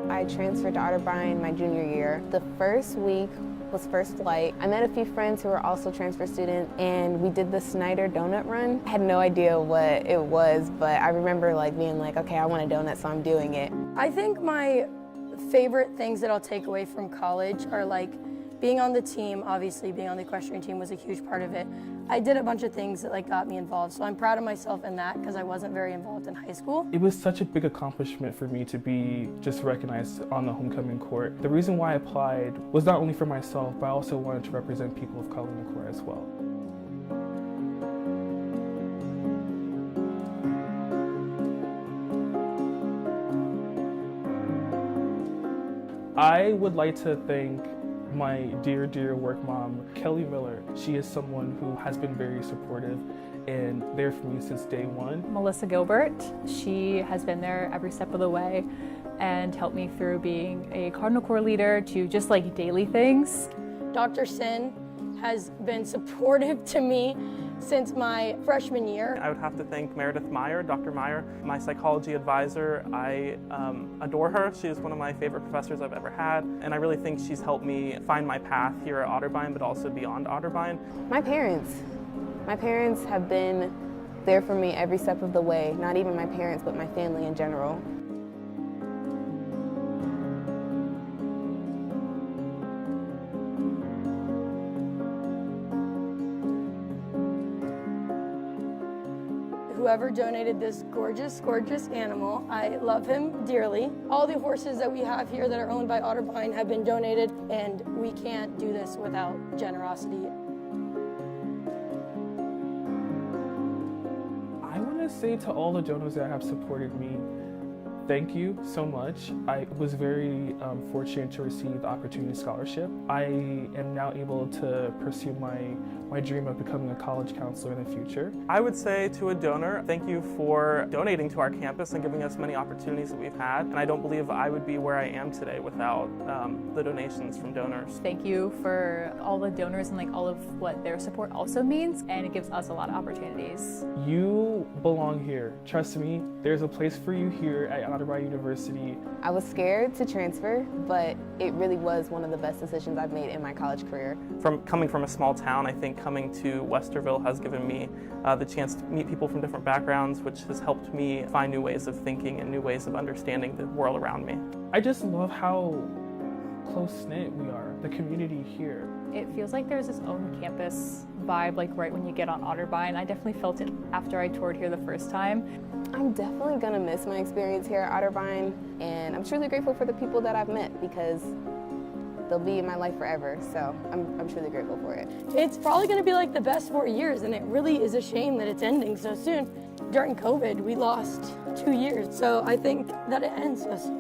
I transferred to Otterbein my junior year. The first week was first flight. I met a few friends who were also transfer students, and we did the Snyder donut run. I had no idea what it was, but I remember being okay, I want a donut, so I'm doing it. I think my favorite things that I'll take away from college are being on the team. Obviously, being on the equestrian team was a huge part of it. I did a bunch of things that got me involved, so I'm proud of myself in that because I wasn't very involved in high school. It was such a big accomplishment for me to be just recognized on the homecoming court. The reason why I applied was not only for myself, but I also wanted to represent people of color in the court as well. I would like to thank my dear, dear work mom, Kelly Miller. She is someone who has been very supportive and there for me since day one. Melissa Gilbert, she has been there every step of the way and helped me through being a Cardinal Corps leader to just daily things. Dr. Sin has been supportive to me since my freshman year. I would have to thank Meredith Meyer, Dr. Meyer, my psychology advisor. I adore her. She is one of my favorite professors I've ever had, and I really think she's helped me find my path here at Otterbein, but also beyond Otterbein. My parents have been there for me every step of the way. Not even my parents, but my family in general. whoever donated this gorgeous, gorgeous animal. I love him dearly. All the horses that we have here that are owned by Otterbein have been donated, and we can't do this without generosity. I want to say to all the donors that have supported me, thank you so much. I was very fortunate to receive the Opportunity Scholarship. I am now able to pursue my dream of becoming a college counselor in the future. I would say to a donor, thank you for donating to our campus and giving us many opportunities that we've had. And I don't believe I would be where I am today without the donations from donors. Thank you for all the donors and all of what their support also means, and it gives us a lot of opportunities. You belong here. Trust me, there's a place for you here at Otterbein University. I was scared to transfer, but it really was one of the best decisions I've made in my college career. Coming from a small town, I think coming to Westerville has given me the chance to meet people from different backgrounds, which has helped me find new ways of thinking and new ways of understanding the world around me. I just love how close-knit we are, the community here. It feels like there's this own campus vibe, right when you get on Otterbein. I definitely felt it after I toured here the first time. I'm definitely gonna miss my experience here at Otterbein, and I'm truly grateful for the people that I've met because they'll be in my life forever, so I'm truly grateful for it. It's probably going to be the best 4 years, and it really is a shame that it's ending so soon. During COVID, we lost 2 years, so I think that it ends so soon.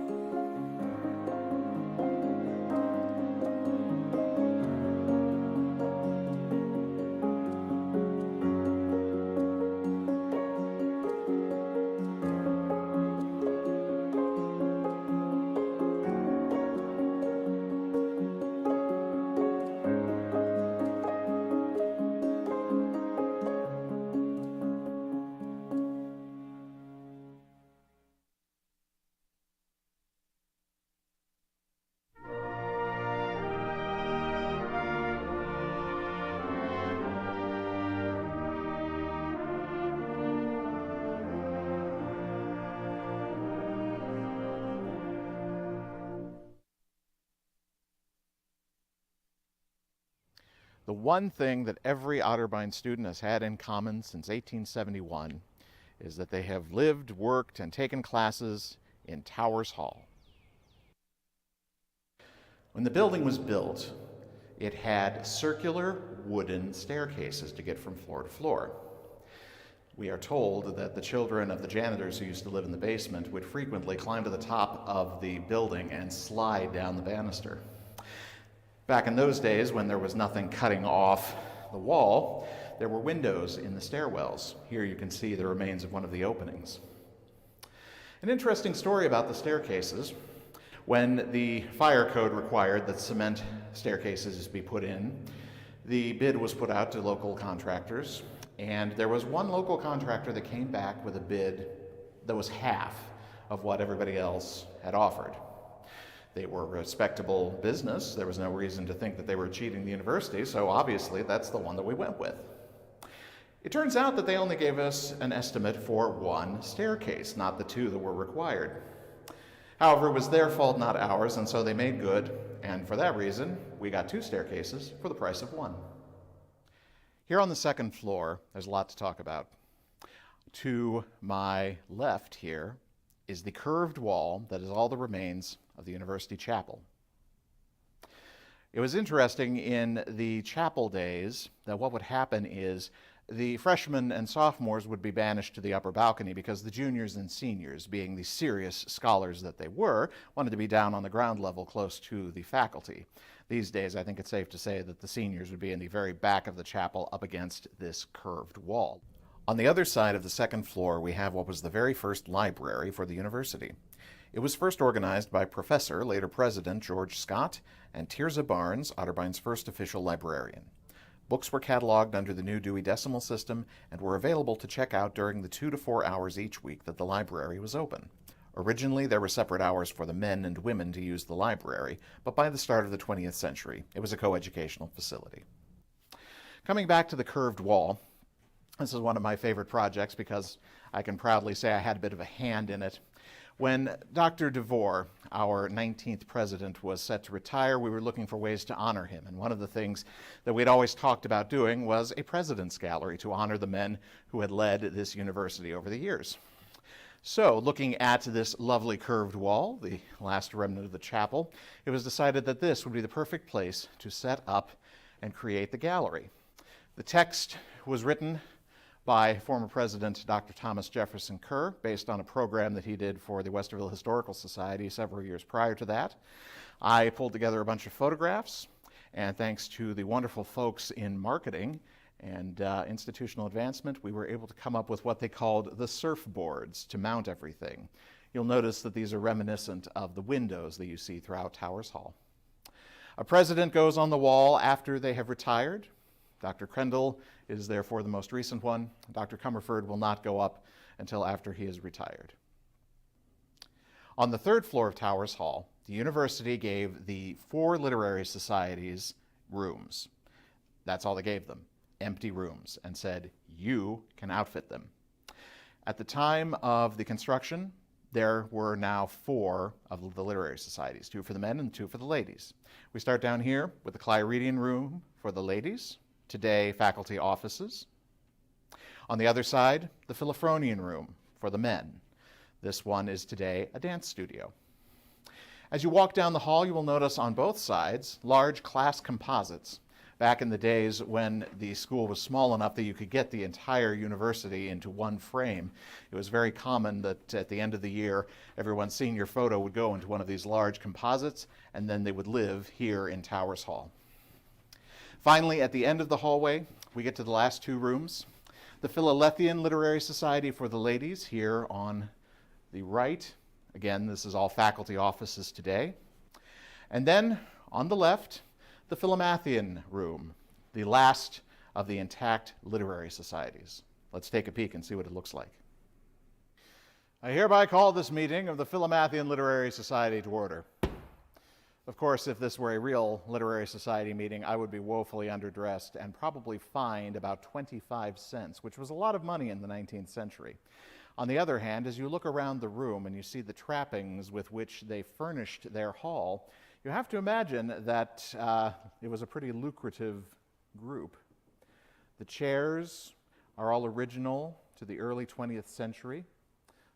The one thing that every Otterbein student has had in common since 1871 is that they have lived, worked, and taken classes in Towers Hall. When the building was built, it had circular wooden staircases to get from floor to floor. We are told that the children of the janitors who used to live in the basement would frequently climb to the top of the building and slide down the banister. Back in those days, when there was nothing cutting off the wall, there were windows in the stairwells. Here you can see the remains of one of the openings. An interesting story about the staircases. When the fire code required that cement staircases be put in, the bid was put out to local contractors, and there was one local contractor that came back with a bid that was half of what everybody else had offered. They were a respectable business. There was no reason to think that they were cheating the university, so obviously that's the one that we went with. It turns out that they only gave us an estimate for one staircase, not the two that were required. However, it was their fault, not ours, and so they made good, and for that reason, we got two staircases for the price of one. Here on the second floor, there's a lot to talk about. To my left here is the curved wall that is all the remains of the university chapel. It was interesting in the chapel days that what would happen is the freshmen and sophomores would be banished to the upper balcony because the juniors and seniors, being the serious scholars that they were, wanted to be down on the ground level close to the faculty. These days, I think it's safe to say that the seniors would be in the very back of the chapel up against this curved wall. On the other side of the second floor, we have what was the very first library for the university. It was first organized by Professor, later President, George Scott, and Tirzah Barnes, Otterbein's first official librarian. Books were cataloged under the new Dewey Decimal System and were available to check out during the 2 to 4 hours each week that the library was open. Originally, there were separate hours for the men and women to use the library, but by the start of the 20th century, it was a coeducational facility. Coming back to the curved wall, this is one of my favorite projects because I can proudly say I had a bit of a hand in it. When Dr. DeVore, our 19th president, was set to retire, we were looking for ways to honor him. And one of the things that we'd always talked about doing was a president's gallery to honor the men who had led this university over the years. So, looking at this lovely curved wall, the last remnant of the chapel, it was decided that this would be the perfect place to set up and create the gallery. The text was written by former President Dr. Thomas Jefferson Kerr, based on a program that he did for the Westerville Historical Society several years prior to that. I pulled together a bunch of photographs, and thanks to the wonderful folks in marketing and institutional advancement, we were able to come up with what they called the surfboards to mount everything. You'll notice that these are reminiscent of the windows that you see throughout Towers Hall. A president goes on the wall after they have retired. Dr. Crendell is therefore the most recent one. Dr. Comerford will not go up until after he is retired. On the third floor of Towers Hall, the university gave the 4 literary societies rooms. That's all they gave them, empty rooms, and said, you can outfit them. At the time of the construction, there were now 4 of the literary societies, 2 for the men and 2 for the ladies. We start down here with the Clyredian room for the ladies, today faculty offices. On the other side, the Philophronian room for the men. This one is today a dance studio. As you walk down the hall, you will notice on both sides large class composites. Back in the days when the school was small enough that you could get the entire university into one frame, it was very common that at the end of the year, everyone's senior photo would go into one of these large composites, and then they would live here in Towers Hall. Finally, at the end of the hallway, we get to the last 2 rooms. The Philalethian Literary Society for the ladies here on the right. Again, this is all faculty offices today. And then on the left, the Philomathian room, the last of the intact literary societies. Let's take a peek and see what it looks like. I hereby call this meeting of the Philomathian Literary Society to order. Of course, if this were a real literary society meeting, I would be woefully underdressed and probably fined about 25 cents, which was a lot of money in the 19th century. On the other hand, as you look around the room and you see the trappings with which they furnished their hall, you have to imagine that it was a pretty lucrative group. The chairs are all original to the early 20th century.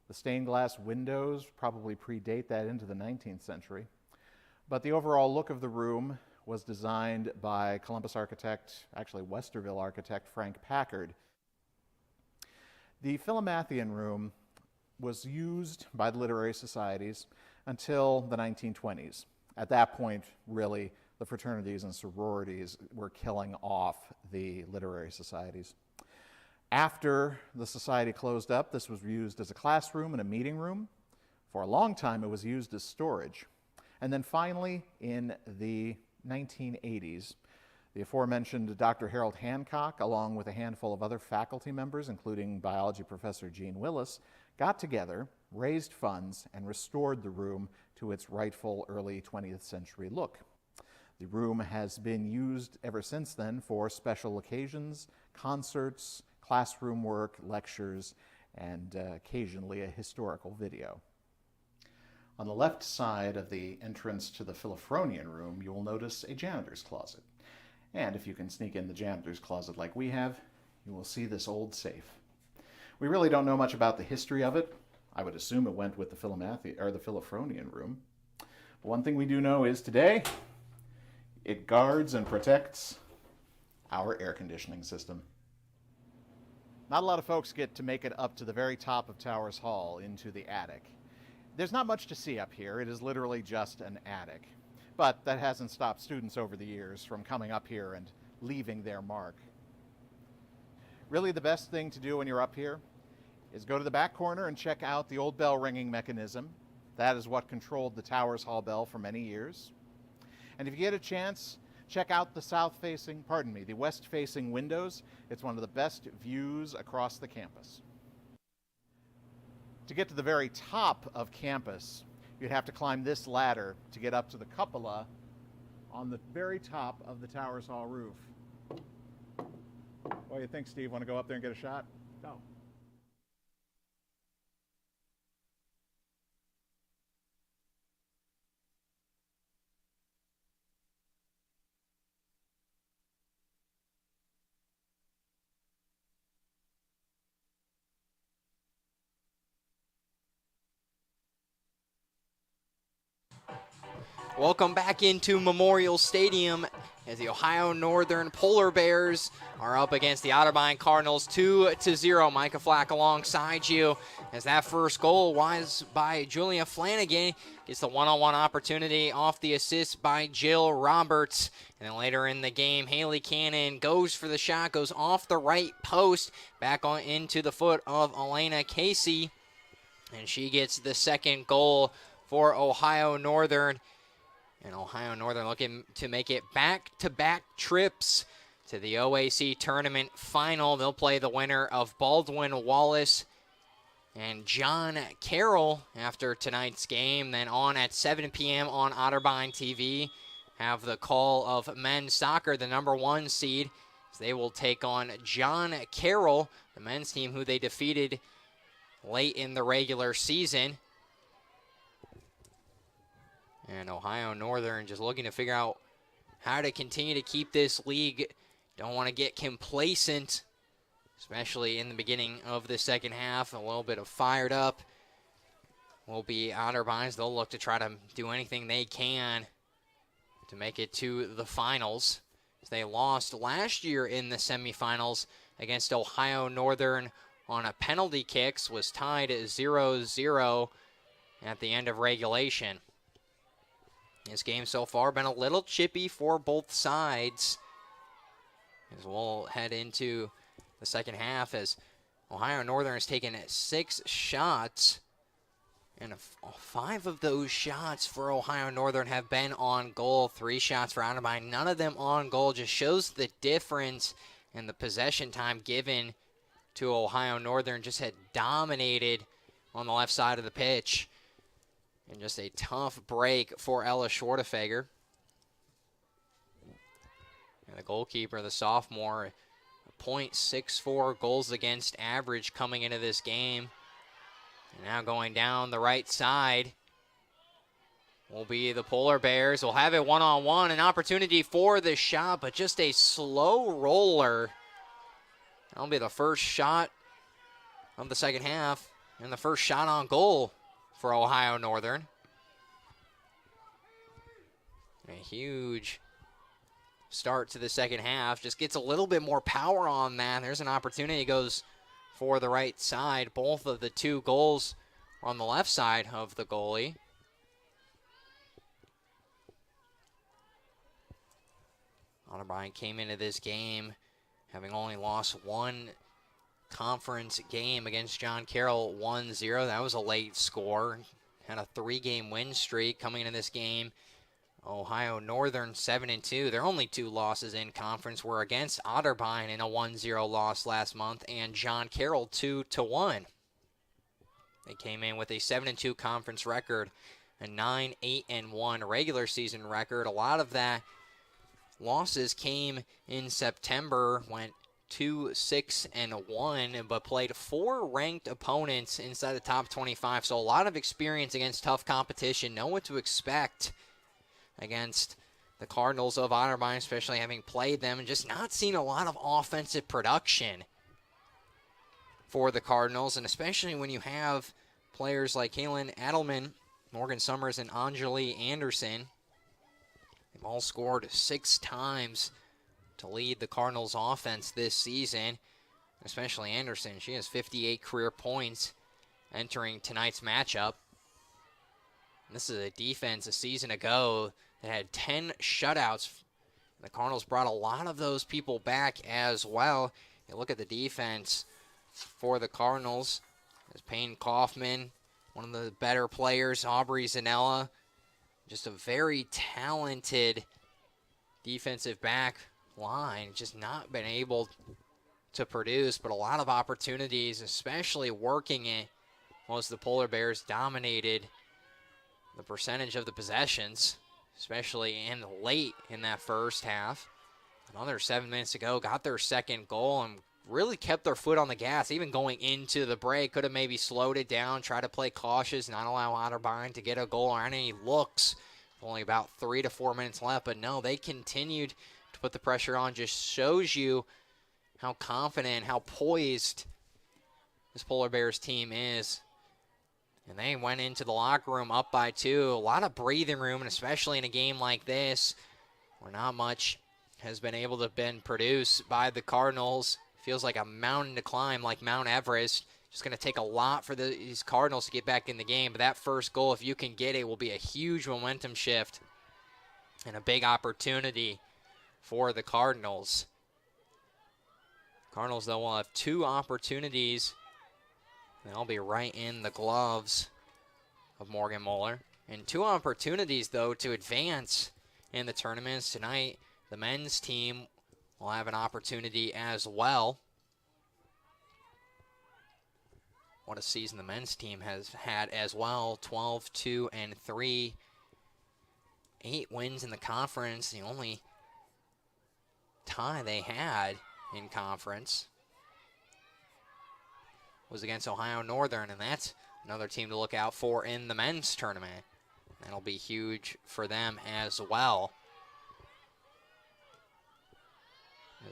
The stained glass windows probably predate that into the 19th century. But the overall look of the room was designed by Columbus architect, actually Westerville architect, Frank Packard. The Philomathian room was used by the literary societies until the 1920s. At that point, really, the fraternities and sororities were killing off the literary societies. After the society closed up, this was used as a classroom and a meeting room. For a long time, it was used as storage. And then finally, in the 1980s, the aforementioned Dr. Harold Hancock, along with a handful of other faculty members, including biology professor Gene Willis, got together, raised funds, and restored the room to its rightful early 20th century look. The room has been used ever since then for special occasions, concerts, classroom work, lectures, and occasionally a historical video. On the left side of the entrance to the Philophronian room, you will notice a janitor's closet. And if you can sneak in the janitor's closet like we have, you will see this old safe. We really don't know much about the history of it. I would assume it went with the Philophronian room. But one thing we do know is today, it guards and protects our air conditioning system. Not a lot of folks get to make it up to the very top of Towers Hall into the attic. There's not much to see up here. It is literally just an attic. But that hasn't stopped students over the years from coming up here and leaving their mark. Really, the best thing to do when you're up here is go to the back corner and check out the old bell ringing mechanism. That is what controlled the Towers Hall bell for many years. And if you get a chance, check out the west-facing windows. It's one of the best views across the campus. To get to the very top of campus, you'd have to climb this ladder to get up to the cupola on the very top of the Towers Hall roof. What do you think, Steve? Want to go up there and get a shot? Go. Welcome back into Memorial Stadium as the Ohio Northern Polar Bears are up against the Otterbein Cardinals 2-0. Micah Flack alongside you as that first goal was by Julia Flanagan. Gets the one-on-one opportunity off the assist by Jill Roberts. And then later in the game, Haley Cannon goes for the shot, goes off the right post, back on into the foot of Elena Casey. And she gets the second goal for Ohio Northern. And Ohio Northern looking to make it back-to-back trips to the OAC tournament final. They'll play the winner of Baldwin Wallace and John Carroll after tonight's game. Then on at 7 p.m. on Otterbein TV, have the call of men's soccer, the number 1 seed. So they will take on John Carroll, the men's team who they defeated late in the regular season. And Ohio Northern just looking to figure out how to continue to keep this league. Don't want to get complacent, especially in the beginning of the second half. A little bit of fired up will be Otterbeins. They'll look to try to do anything they can to make it to the finals. They lost last year in the semifinals against Ohio Northern on a penalty kicks, was tied at 0-0 at the end of regulation. This game so far been a little chippy for both sides. As we'll head into the second half as Ohio Northern has taken 6 shots. And 5 of those shots for Ohio Northern have been on goal. 3 shots for Otterbein, none of them on goal. Just shows the difference in the possession time given to Ohio Northern. Just had dominated on the left side of the pitch. And just a tough break for Ella Schwartefeger. And the goalkeeper, the sophomore, .64 goals against average coming into this game. And now going down the right side will be the Polar Bears. We'll have it one-on-one, an opportunity for the shot, but just a slow roller. That'll be the first shot of the second half and the first shot on goal for Ohio Northern. A huge start to the second half. Just gets a little bit more power on that. There's an opportunity. Goes for the right side. Both of the 2 goals are on the left side of the goalie. Otterbein came into this game having only lost 1 conference game against John Carroll, 1-0. That was a late score. Had a 3-game win streak coming into this game. Ohio Northern 7-2. Their only 2 losses in conference were against Otterbein in a 1-0 loss last month, and John Carroll 2-1. They came in with a 7-2 conference record, a 9-8-1 regular season record. A lot of that losses came in September, went 2-6-1, but played 4 ranked opponents inside the top 25. So a lot of experience against tough competition. Know what to expect against the Cardinals of Otterbein, especially having played them and just not seen a lot of offensive production for the Cardinals, and especially when you have players like Kaylin Adelman, Morgan Summers, and Anjali Anderson. They've all scored 6 times to lead the Cardinals offense this season, especially Anderson. She has 58 career points entering tonight's matchup. This is a defense a season ago that had 10 shutouts. The Cardinals brought a lot of those people back as well. You look at the defense for the Cardinals. There's Payne Kaufman, one of the better players, Aubrey Zanella. Just a very talented defensive back line. Just not been able to produce, but a lot of opportunities, especially working it. Most of the Polar Bears dominated the percentage of the possessions, especially in late in that first half. Another 7 minutes to go, got their second goal and really kept their foot on the gas, even going into the break. Could have maybe slowed it down, try to play cautious, not allow Otterbein to get a goal or any looks. Only about 3 to 4 minutes left, but no, they continued to put the pressure on. Just shows you how confident, how poised this Polar Bears team is. And they went into the locker room up by 2. A lot of breathing room, and especially in a game like this where not much has been able to have been produced by the Cardinals. Feels like a mountain to climb, like Mount Everest. Just going to take a lot for these Cardinals to get back in the game. But that first goal, if you can get it, will be a huge momentum shift and a big opportunity for the Cardinals. Cardinals, though, will have 2 opportunities. They'll be right in the gloves of Morgan Moeller. And 2 opportunities, though, to advance in the tournaments. Tonight, the men's team will have an opportunity as well. What a season the men's team has had as well. 12-2-3. 8 wins in the conference. The only tie they had in conference was against Ohio Northern, and that's another team to look out for in the men's tournament. That'll be huge for them as well.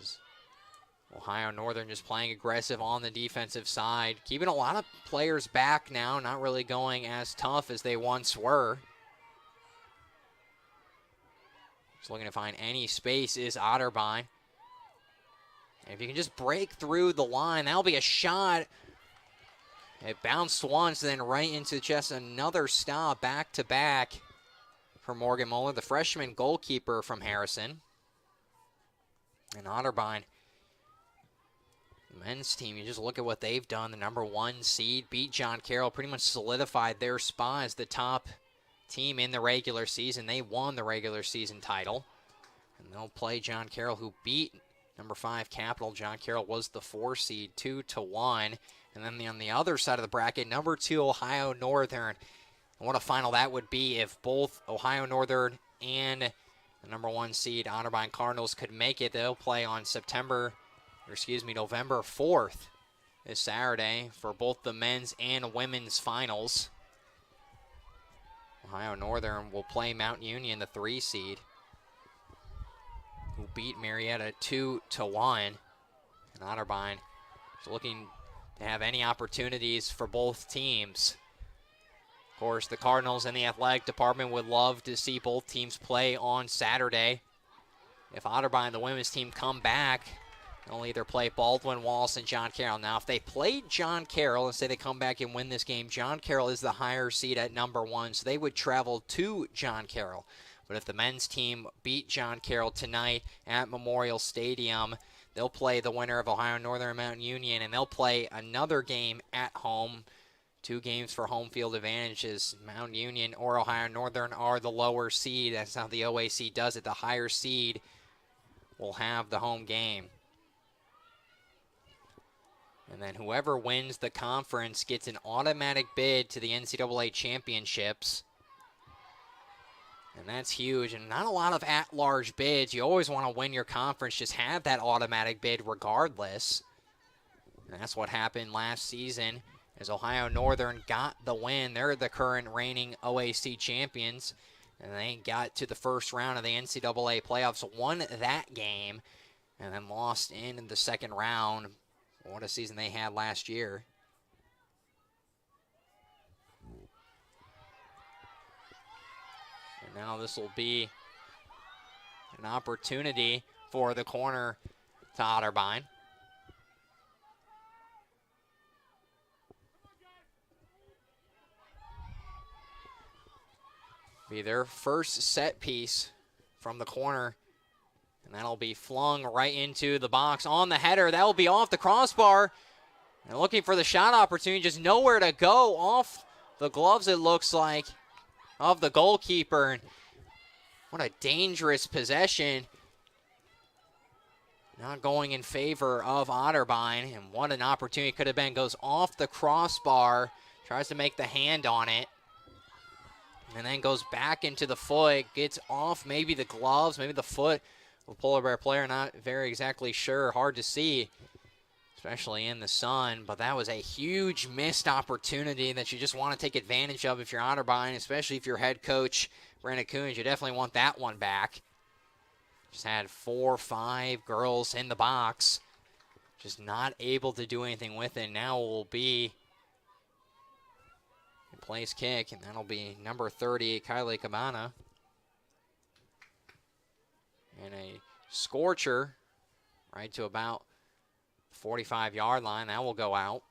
As Ohio Northern just playing aggressive on the defensive side, keeping a lot of players back now, not really going as tough as they once were. Just looking to find any space is Otterbein. And if you can just break through the line, that'll be a shot. It bounced once, then right into the chest. Another stop back-to-back for Morgan Moeller, the freshman goalkeeper from Harrison. And Otterbein, the men's team, you just look at what they've done. The #1 seed beat John Carroll, pretty much solidified their spot as the top team in the regular season. They won the regular season title. And they'll play John Carroll, who beat #5 Capital. John Carroll was the 4 seed, 2-1. And then on the other side of the bracket, #2 Ohio Northern. And what a final that would be if both Ohio Northern and the #1 seed Otterbein Cardinals could make it. They'll play on November 4th this Saturday for both the men's and women's finals. Ohio Northern will play Mount Union, the 3 seed, who beat Marietta 2-1. And Otterbein is looking to have any opportunities for both teams. Of course, the Cardinals and the athletic department would love to see both teams play on Saturday. If Otterbein and the women's team come back, they'll either play Baldwin, Wallace, and John Carroll. Now, if they played John Carroll and say they come back and win this game, John Carroll is the higher seed at #1, so they would travel to John Carroll. But if the men's team beat John Carroll tonight at Memorial Stadium, they'll play the winner of Ohio Northern and Mount Union, and they'll play another game at home. 2 games for home field advantages. Mount Union or Ohio Northern are the lower seed. That's how the OAC does it. The higher seed will have the home game. And then whoever wins the conference gets an automatic bid to the NCAA championships. And that's huge. And not a lot of at-large bids. You always want to win your conference. Just have that automatic bid regardless. And that's what happened last season as Ohio Northern got the win. They're the current reigning OAC champions. And they got to the first round of the NCAA playoffs, won that game, and then lost in the second round. What a season they had last year. And now this will be an opportunity for the corner to Otterbein. Be their first set piece from the corner. And that'll be flung right into the box on the header. That will be off the crossbar. And looking for the shot opportunity, just nowhere to go. Off the gloves, it looks like, of the goalkeeper. What a dangerous possession. Not going in favor of Otterbein. And what an opportunity it could have been. Goes off the crossbar. Tries to make the hand on it. And then goes back into the foot. Gets off maybe the gloves, maybe the foot. The polar bear player, not very exactly sure. Hard to see, especially in the sun. But that was a huge missed opportunity that you just want to take advantage of if you're Otterbein, especially if you're head coach Brandon Coons. You definitely want that one back. Just had 4 or 5 girls in the box. Just not able to do anything with it. Now will be place kick, and that'll be number 30, Kylie Cabana. And a scorcher right to about 45-yard line. That will go out.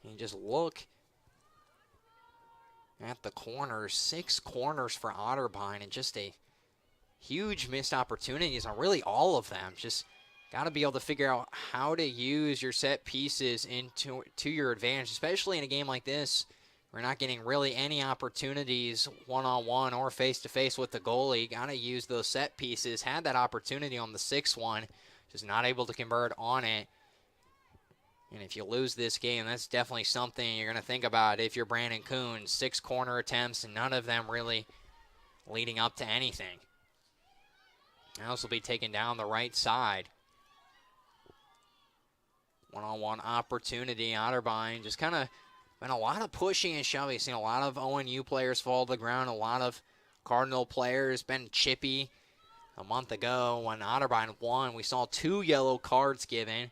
And just look at the corners. 6 corners for Otterbein, and just a huge missed opportunities on really all of them. Just got to be able to figure out how to use your set pieces to your advantage, especially in a game like this. We're not getting really any opportunities one-on-one or face-to-face with the goalie. Got to use those set pieces. Had that opportunity on the 6th one. Just not able to convert on it. And if you lose this game, that's definitely something you're going to think about if you're Brandon Kuhn. 6 corner attempts, and none of them really leading up to anything. Now this will be taken down the right side. One-on-one opportunity. Otterbein just kind of been a lot of pushing and shoving. Seen a lot of ONU players fall to the ground. A lot of Cardinal players been chippy. A month ago when Otterbein won, we saw 2 yellow cards given.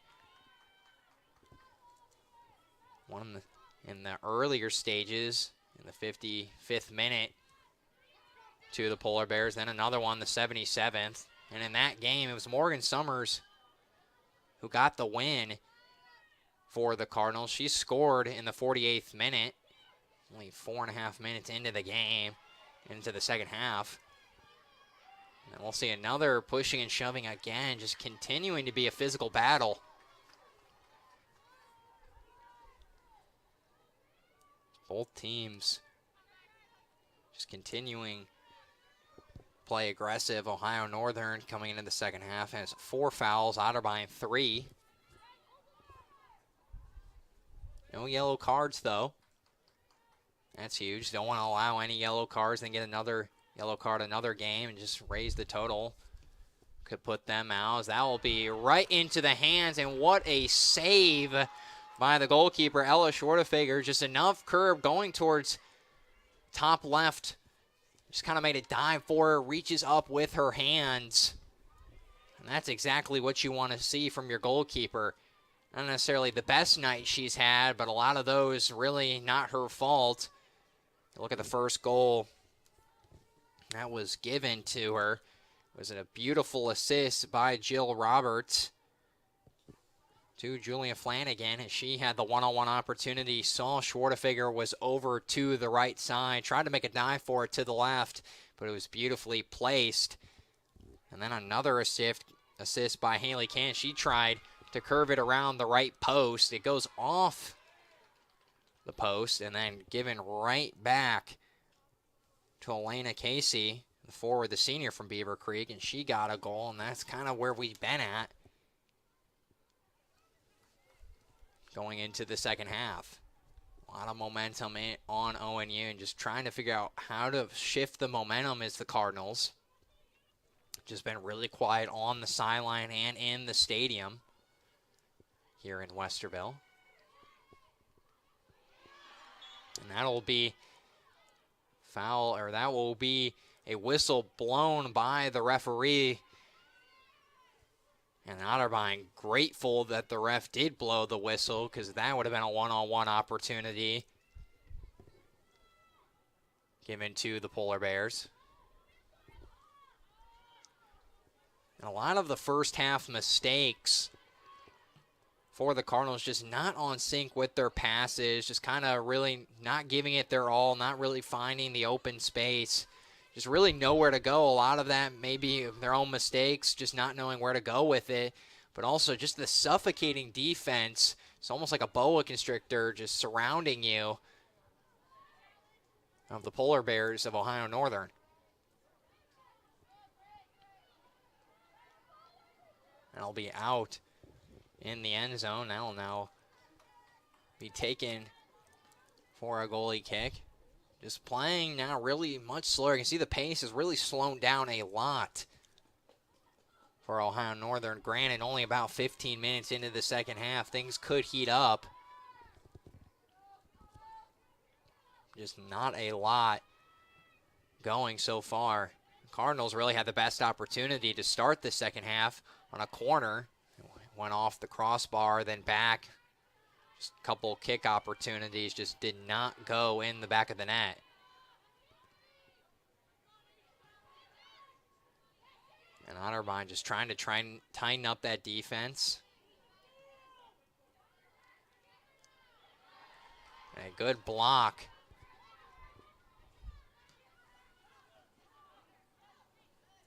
One in the earlier stages in the 55th minute to the Polar Bears. Then another one the 77th. And in that game, it was Morgan Summers who got the win for the Cardinals. She scored in the 48th minute, only 4.5 minutes into the game, into the second half. And we'll see another pushing and shoving again, just continuing to be a physical battle. Both teams just continuing play aggressive. Ohio Northern coming into the second half has 4 fouls, Otterbein 3. No yellow cards, though. That's huge. Don't want to allow any yellow cards, then get another yellow card another game and just raise the total. Could put them out. That will be right into the hands, and what a save by the goalkeeper, Ella Schwartefeger. Just enough curve going towards top left. Just kind of made a dive for her, reaches up with her hands. And that's exactly what you want to see from your goalkeeper. Not necessarily the best night she's had, but a lot of those really not her fault. Look at the first goal that was given to her. It was a beautiful assist by Jill Roberts to Julia Flanagan, as she had the one-on-one opportunity. Saw Schwartefeger was over to the right side, tried to make a dive for it to the left, but it was beautifully placed. And then another assist by Haley Cann. She tried to curve it around the right post. It goes off the post and then given right back to Elena Casey, the forward, the senior from Beaver Creek, and she got a goal, and that's kind of where we've been at going into the second half. A lot of momentum on ONU, and just trying to figure out how to shift the momentum is the Cardinals. Just been really quiet on the sideline and in the stadium here in Westerville. And that'll be foul, or that will be a whistle blown by the referee. And Otterbein grateful that the ref did blow the whistle, because that would have been a one-on-one opportunity given to the Polar Bears. And a lot of the first half mistakes for the Cardinals, just not on sync with their passes, just kind of really not giving it their all, not really finding the open space, just really nowhere to go. A lot of that maybe their own mistakes, just not knowing where to go with it, but also just the suffocating defense. It's almost like a boa constrictor just surrounding you of the Polar Bears of Ohio Northern. That'll be out in the end zone. That'll now be taken for a goalie kick. Just playing now really much slower. You can see the pace has really slowed down a lot for Ohio Northern. Granted, only about 15 minutes into the second half. Things could heat up. Just not a lot going so far. The Cardinals really had the best opportunity to start the second half on a corner. Went off the crossbar, then back Just a couple kick opportunities just did not go in the back of the net. And Otterbein just trying to tighten up that defense. And a good block.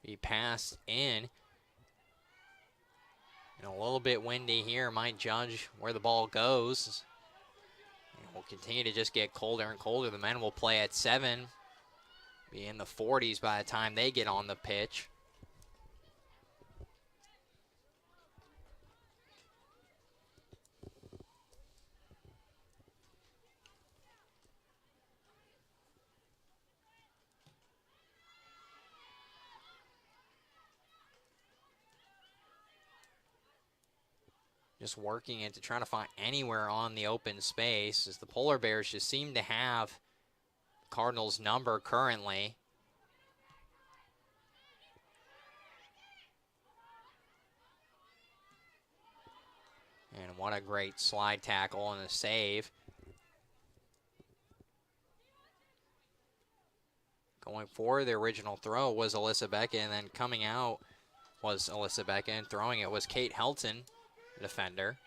He passed in. And a little bit windy here. Might judge where the ball goes. And we'll continue to just get colder and colder. The men will play at 7. Be in the 40s by the time they get on the pitch. Just working it to try to find anywhere on the open space, as the Polar Bears just seem to have Cardinals' number currently. And what a great slide tackle and a save. Going for the original throw was Alyssa Becca, and then coming out was Alyssa Becca, and throwing it was Kate Helton, defender.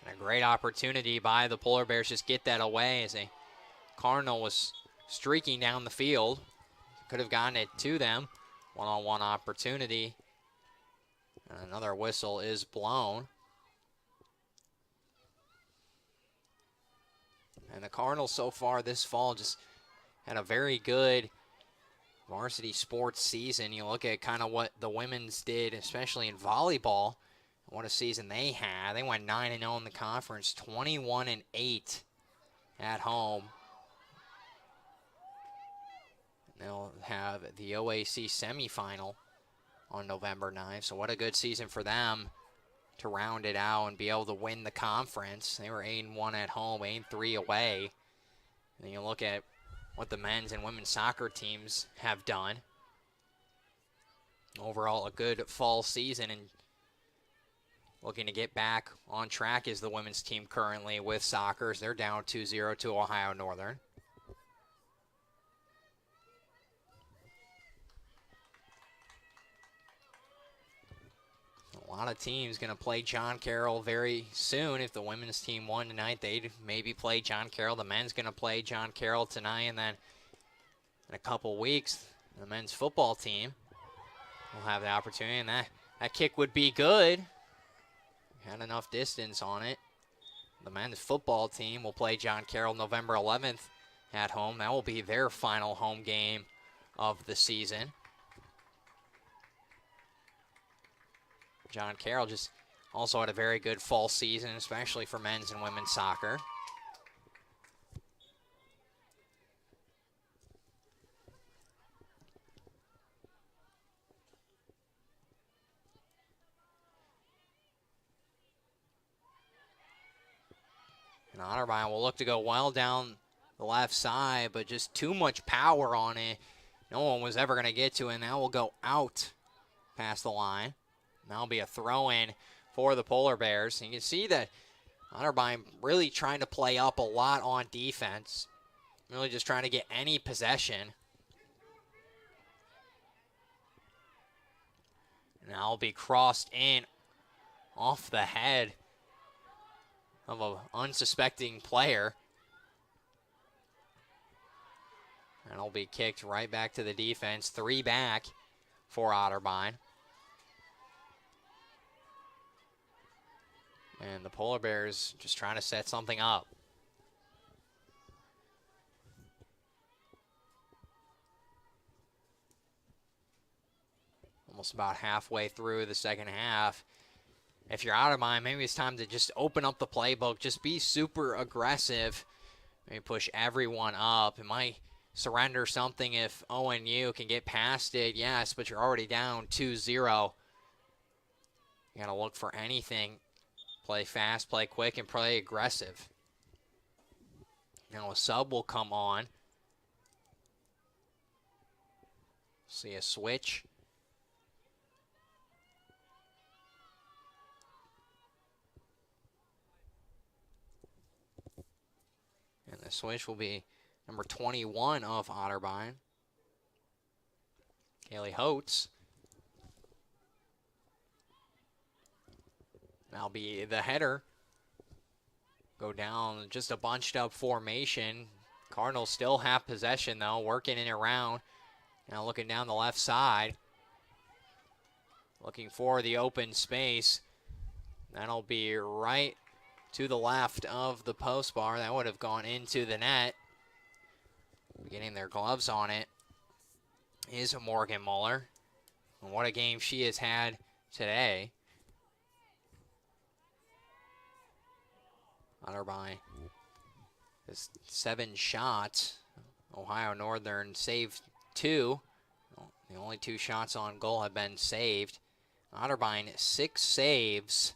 And a great opportunity by the Polar Bears, just get that away as a Cardinal was streaking down the field. Could have gotten it to them. One-on-one opportunity. And another whistle is blown. And the Cardinals so far this fall just had a very good varsity sports season. You look at kind of what the women's did, especially in volleyball. What a season they had. They went 9-0 in the conference, 21-8 at home. They'll have the OAC semifinal on November 9th. So what a good season for them to round it out and be able to win the conference. They were 8-1 at home, 8-3 away. And then you look at what the men's and women's soccer teams have done. Overall, a good fall season, and looking to get back on track is the women's team currently with soccer. They're down 2-0 to Ohio Northern. A lot of teams going to play John Carroll very soon. If the women's team won tonight, they'd maybe play John Carroll. The men's going to play John Carroll tonight, and then in a couple weeks, the men's football team will have the opportunity, and that kick would be good. Had enough distance on it. The men's football team will play John Carroll November 11th at home. That will be their final home game of the season. John Carroll just also had a very good fall season, especially for men's and women's soccer. And Otterbein will look to go well down the left side, but just too much power on it. No one was ever going to get to it, and that will go out past the line. That'll be a throw-in for the Polar Bears. And you can see that Otterbein really trying to play up a lot on defense. Really just trying to get any possession. And that'll be crossed in off the head of an unsuspecting player. And it'll be kicked right back to the defense. 3 back for Otterbein. And the Polar Bears just trying to set something up. Almost about halfway through the second half. If you're Otterbein, maybe it's time to just open up the playbook. Just be super aggressive. Maybe push everyone up. It might surrender something if ONU can get past it, yes, but you're already down 2-0. You got to look for anything. Play fast, play quick, and play aggressive. Now a sub will come on. See a switch. The switch will be number 21 of Otterbein, Kaylee Holtz. That'll be the header. Go down just a bunched up formation. Cardinals still have possession though, working in and around. Now looking down the left side. Looking for the open space. That'll be right to the left of the post bar. That would have gone into the net. Getting their gloves on it is Morgan Muller. And what a game she has had today. Otterbein has 7 shots. Ohio Northern saved 2. The only 2 shots on goal have been saved. Otterbein 6 saves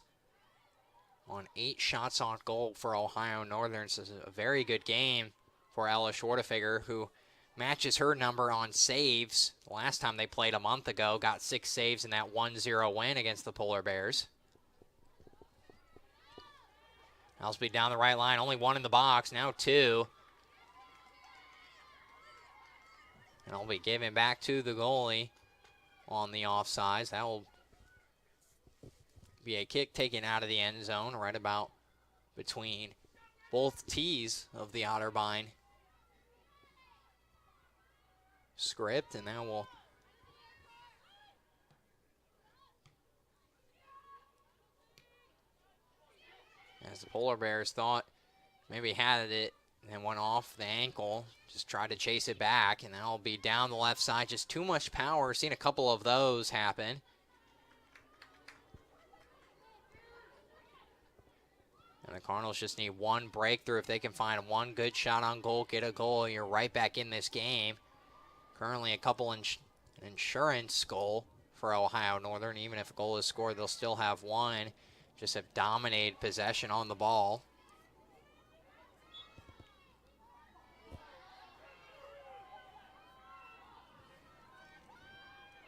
on 8 shots on goal for Ohio Northern. So this is a very good game for Ella Schwartefeger, who matches her number on saves. The last time they played a month ago, got 6 saves in that 1-0 win against the Polar Bears. Ellsby down the right line, only 1 in the box, now 2. And I'll be giving back to the goalie on the offsides. That will be a kick taken out of the end zone, right about between both tees of the Otterbein script, and that will as the Polar Bears thought maybe had it and went off the ankle, just tried to chase it back, and that'll be down the left side. Just too much power. Seen a couple of those happen. And the Cardinals just need 1 breakthrough. If they can find 1 good shot on goal, get a goal, you're right back in this game. Currently a couple insurance goal for Ohio Northern. Even if a goal is scored, they'll still have 1. Just have dominated possession on the ball.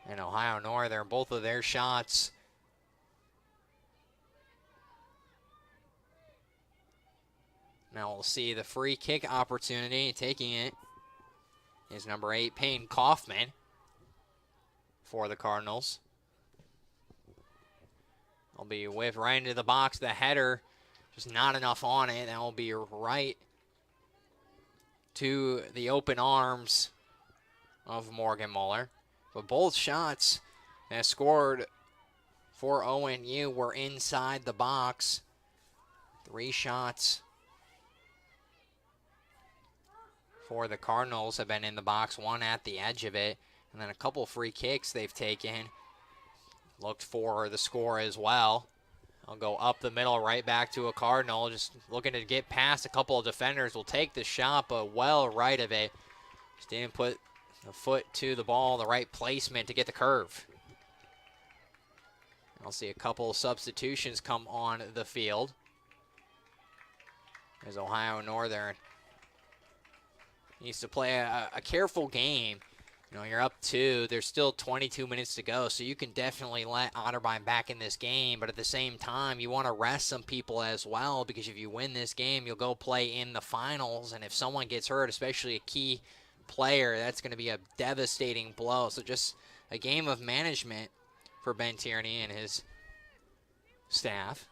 And Ohio Northern, both of their shots now we'll see the free kick opportunity. Taking it is number 8, Payne Kaufman, for the Cardinals. I'll be whipped right into the box. The header, just not enough on it. That will be right to the open arms of Morgan Muller. But both shots that scored for ONU were inside the box. 3 shots for the Cardinals have been in the box, 1 at the edge of it, and then a couple free kicks they've taken. Looked for the score as well. I'll go up the middle, right back to a Cardinal, just looking to get past a couple of defenders. Will take the shot, but well right of it. Just didn't put the foot to the ball, the right placement to get the curve. I'll see a couple of substitutions come on the field as Ohio Northern needs to play a careful game. You know, you're up 2. There's still 22 minutes to go, so you can definitely let Otterbein back in this game. But at the same time, you want to rest some people as well, because if you win this game, you'll go play in the finals. And if someone gets hurt, especially a key player, that's going to be a devastating blow. So just a game of management for Ben Tierney and his staff.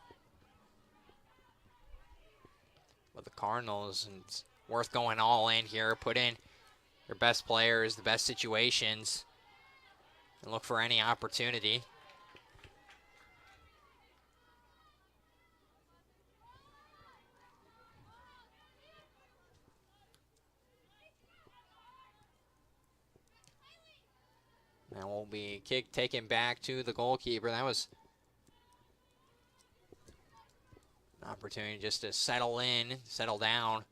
But the Cardinals, and it's worth going all in here, put in their best players, the best situations, and look for any opportunity. That will be kick taken back to the goalkeeper. That was an opportunity just to settle in, settle down.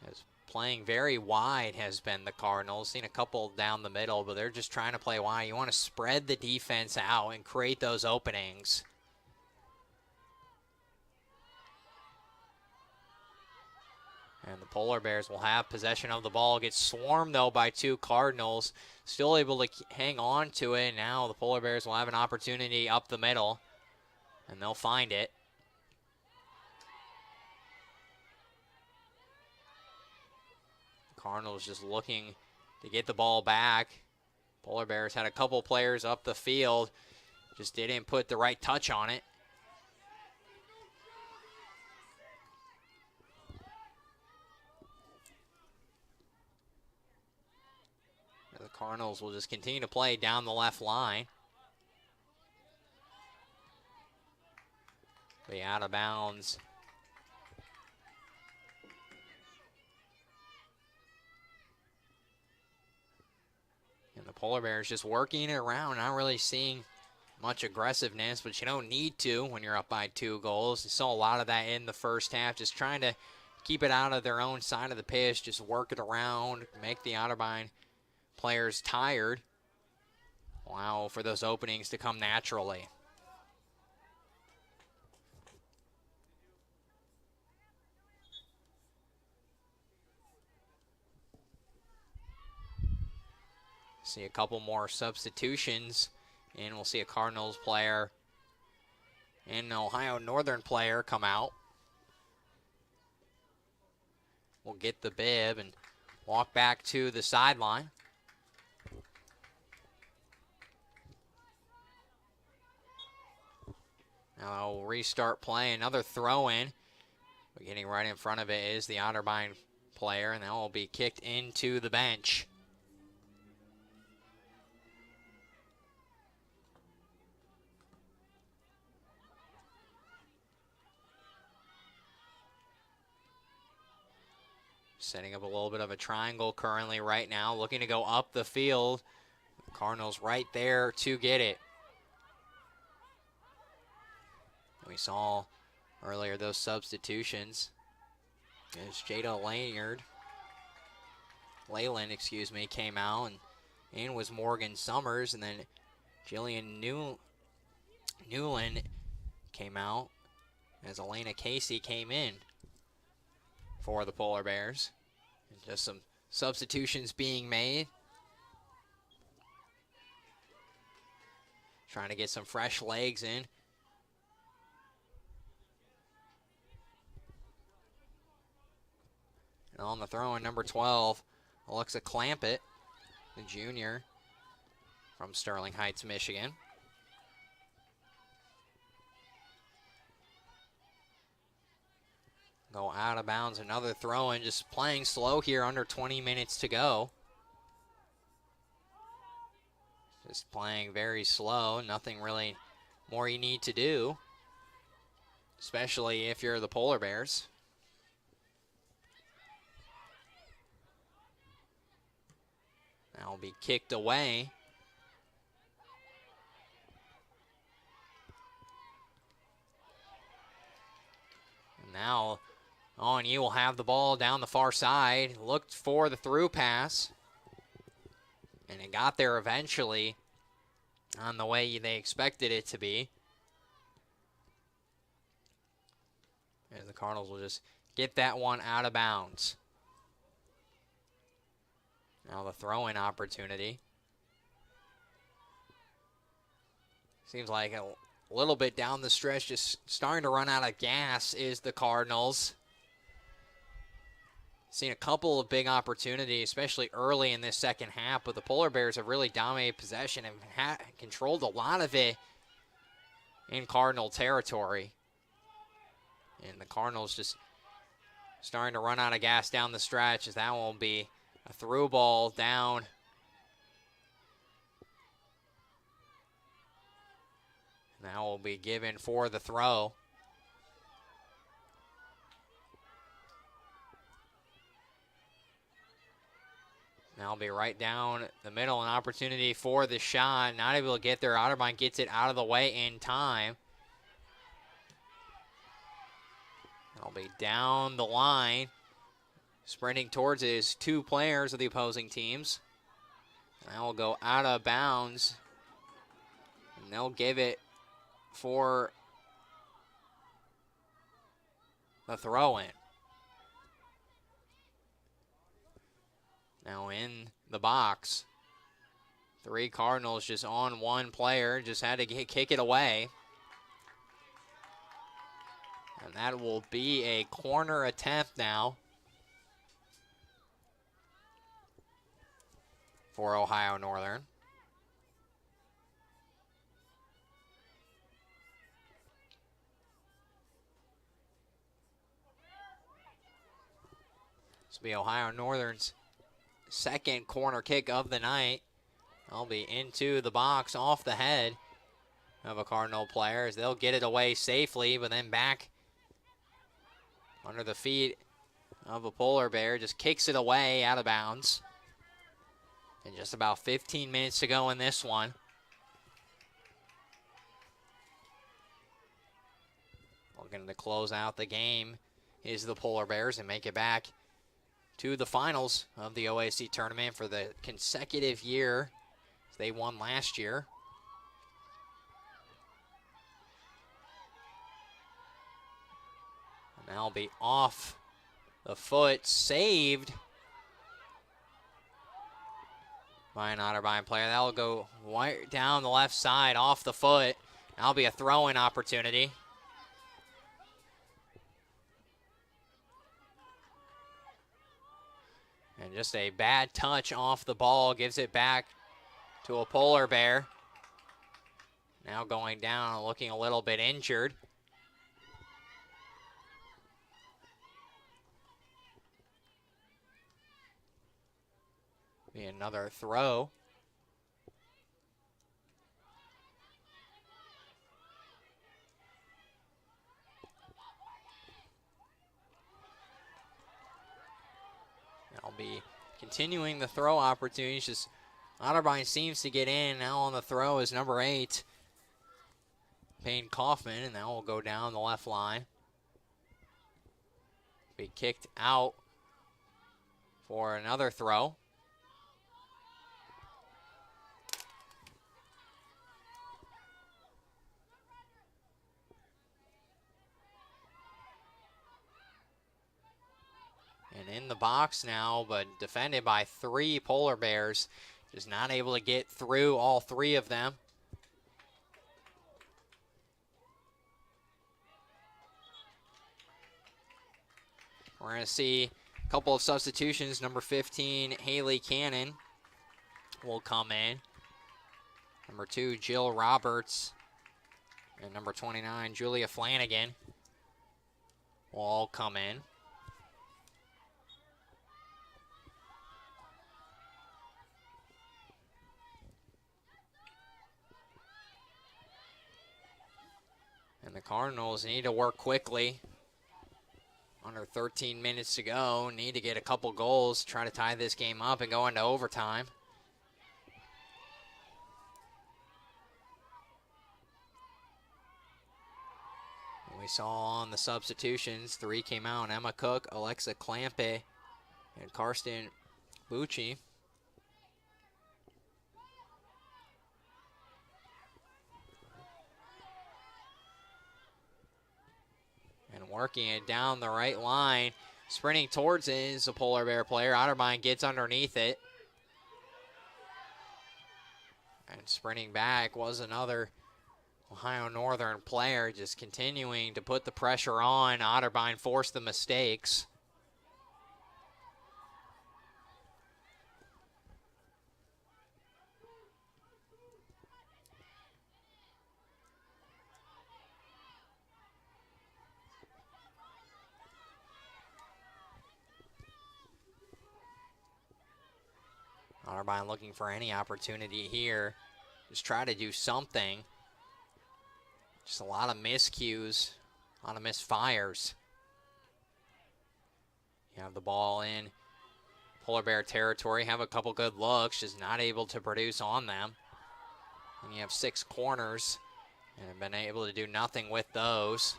As playing very wide has been the Cardinals. Seen a couple down the middle, but they're just trying to play wide. You want to spread the defense out and create those openings. And the Polar Bears will have possession of the ball. Gets swarmed, though, by 2 Cardinals. Still able to hang on to it. Now the Polar Bears will have an opportunity up the middle, and they'll find it. Cardinals just looking to get the ball back. Polar Bears had a couple players up the field, just didn't put the right touch on it. The Cardinals will just continue to play down the left line. Be out of bounds. And the Polar Bears just working it around, not really seeing much aggressiveness, but you don't need to when you're up by 2 goals. You saw a lot of that in the first half, just trying to keep it out of their own side of the pitch, just work it around, make the Otterbein players tired. Allow for those openings to come naturally. See a couple more substitutions, and we'll see a Cardinals player and an Ohio Northern player come out. We'll get the bib and walk back to the sideline. Now we'll restart play, another throw-in. But getting right in front of it is the Otterbein player, and that will be kicked into the bench. Setting up a little bit of a triangle currently right now, looking to go up the field. The Cardinals right there to get it. We saw earlier those substitutions. As Jada Leyland, came out, and in was Morgan Summers, and then Jillian Newland came out as Elena Casey came in for the Polar Bears. And just some substitutions being made. Trying to get some fresh legs in. And on the throw-in, number 12, Alexa Clampett, the junior from Sterling Heights, Michigan. Go out of bounds, another throw-in, just playing slow here, under 20 minutes to go. Just playing very slow, nothing really more you need to do, especially if you're the Polar Bears. That will be kicked away. And now O&U will have the ball down the far side. Looked for the through pass. And it got there eventually on the way they expected it to be. And the Cardinals will just get that one out of bounds. Now the throw-in opportunity. Seems like a little bit down the stretch, just starting to run out of gas is the Cardinals. Seen a couple of big opportunities, especially early in this second half, but the Polar Bears have really dominated possession and controlled a lot of it in Cardinal territory. And the Cardinals just starting to run out of gas down the stretch, as that will be a through ball down. And that will be given for the throw. Now will be right down the middle, an opportunity for the shot. Not able to get there. Otterbein gets it out of the way in time. That'll be down the line. Sprinting towards it is 2 players of the opposing teams. That will go out of bounds. And they'll give it for the throw-in. Now in the box. 3 Cardinals just on 1 player. Just had to kick it away. And that will be a corner attempt now. for Ohio Northern. This will be Ohio Northern's second corner kick of the night. They'll be into the box off the head of a Cardinal player as they'll get it away safely, but then back under the feet of a Polar Bear, just kicks it away out of bounds. And just about 15 minutes to go in this one. Looking to close out the game is the Polar Bears and make it back to the finals of the OAC tournament for the consecutive year. They won last year. And that'll be off the foot, saved by an Otterbein player. That'll go right down the left side off the foot. That'll be a throw-in opportunity. And just a bad touch off the ball gives it back to a Polar Bear. Now going down, looking a little bit injured. Be another throw. I'll be continuing the throw opportunities. Just Otterbein seems to get in. Now on the throw is number 8, Payne Kaufman, and that will go down the left line. Be kicked out for another throw. And in the box now, but defended by 3 Polar Bears. Just not able to get through all 3 of them. We're going to see a couple of substitutions. Number 15, Haley Cannon will come in. Number 2, Jill Roberts. And number 29, Julia Flanagan will all come in. And the Cardinals need to work quickly. Under 13 minutes to go. Need to get a couple goals, try to tie this game up and go into overtime. And we saw on the substitutions, 3 came out. Emma Cook, Alexa Clampe, and Karsten Bucci. Working it down the right line. Sprinting towards it is a Polar Bear player. Otterbein gets underneath it. And sprinting back was another Ohio Northern player, just continuing to put the pressure on. Otterbein forced the mistakes. Otterbein looking for any opportunity here. Just try to do something. Just a lot of miscues, a lot of misfires. You have the ball in Polar Bear territory, have a couple good looks, just not able to produce on them. And you have 6 corners and have been able to do nothing with those.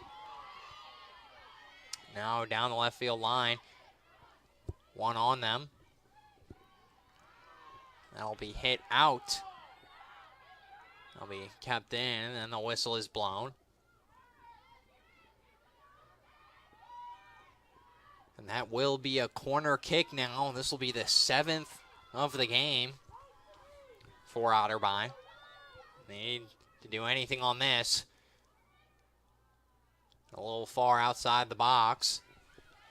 Now down the left field line, 1 on them. That'll be hit out. That'll be kept in, and then the whistle is blown. And that will be a corner kick now. This will be the 7th of the game for Otterbein. They need to do anything on this. A little far outside the box.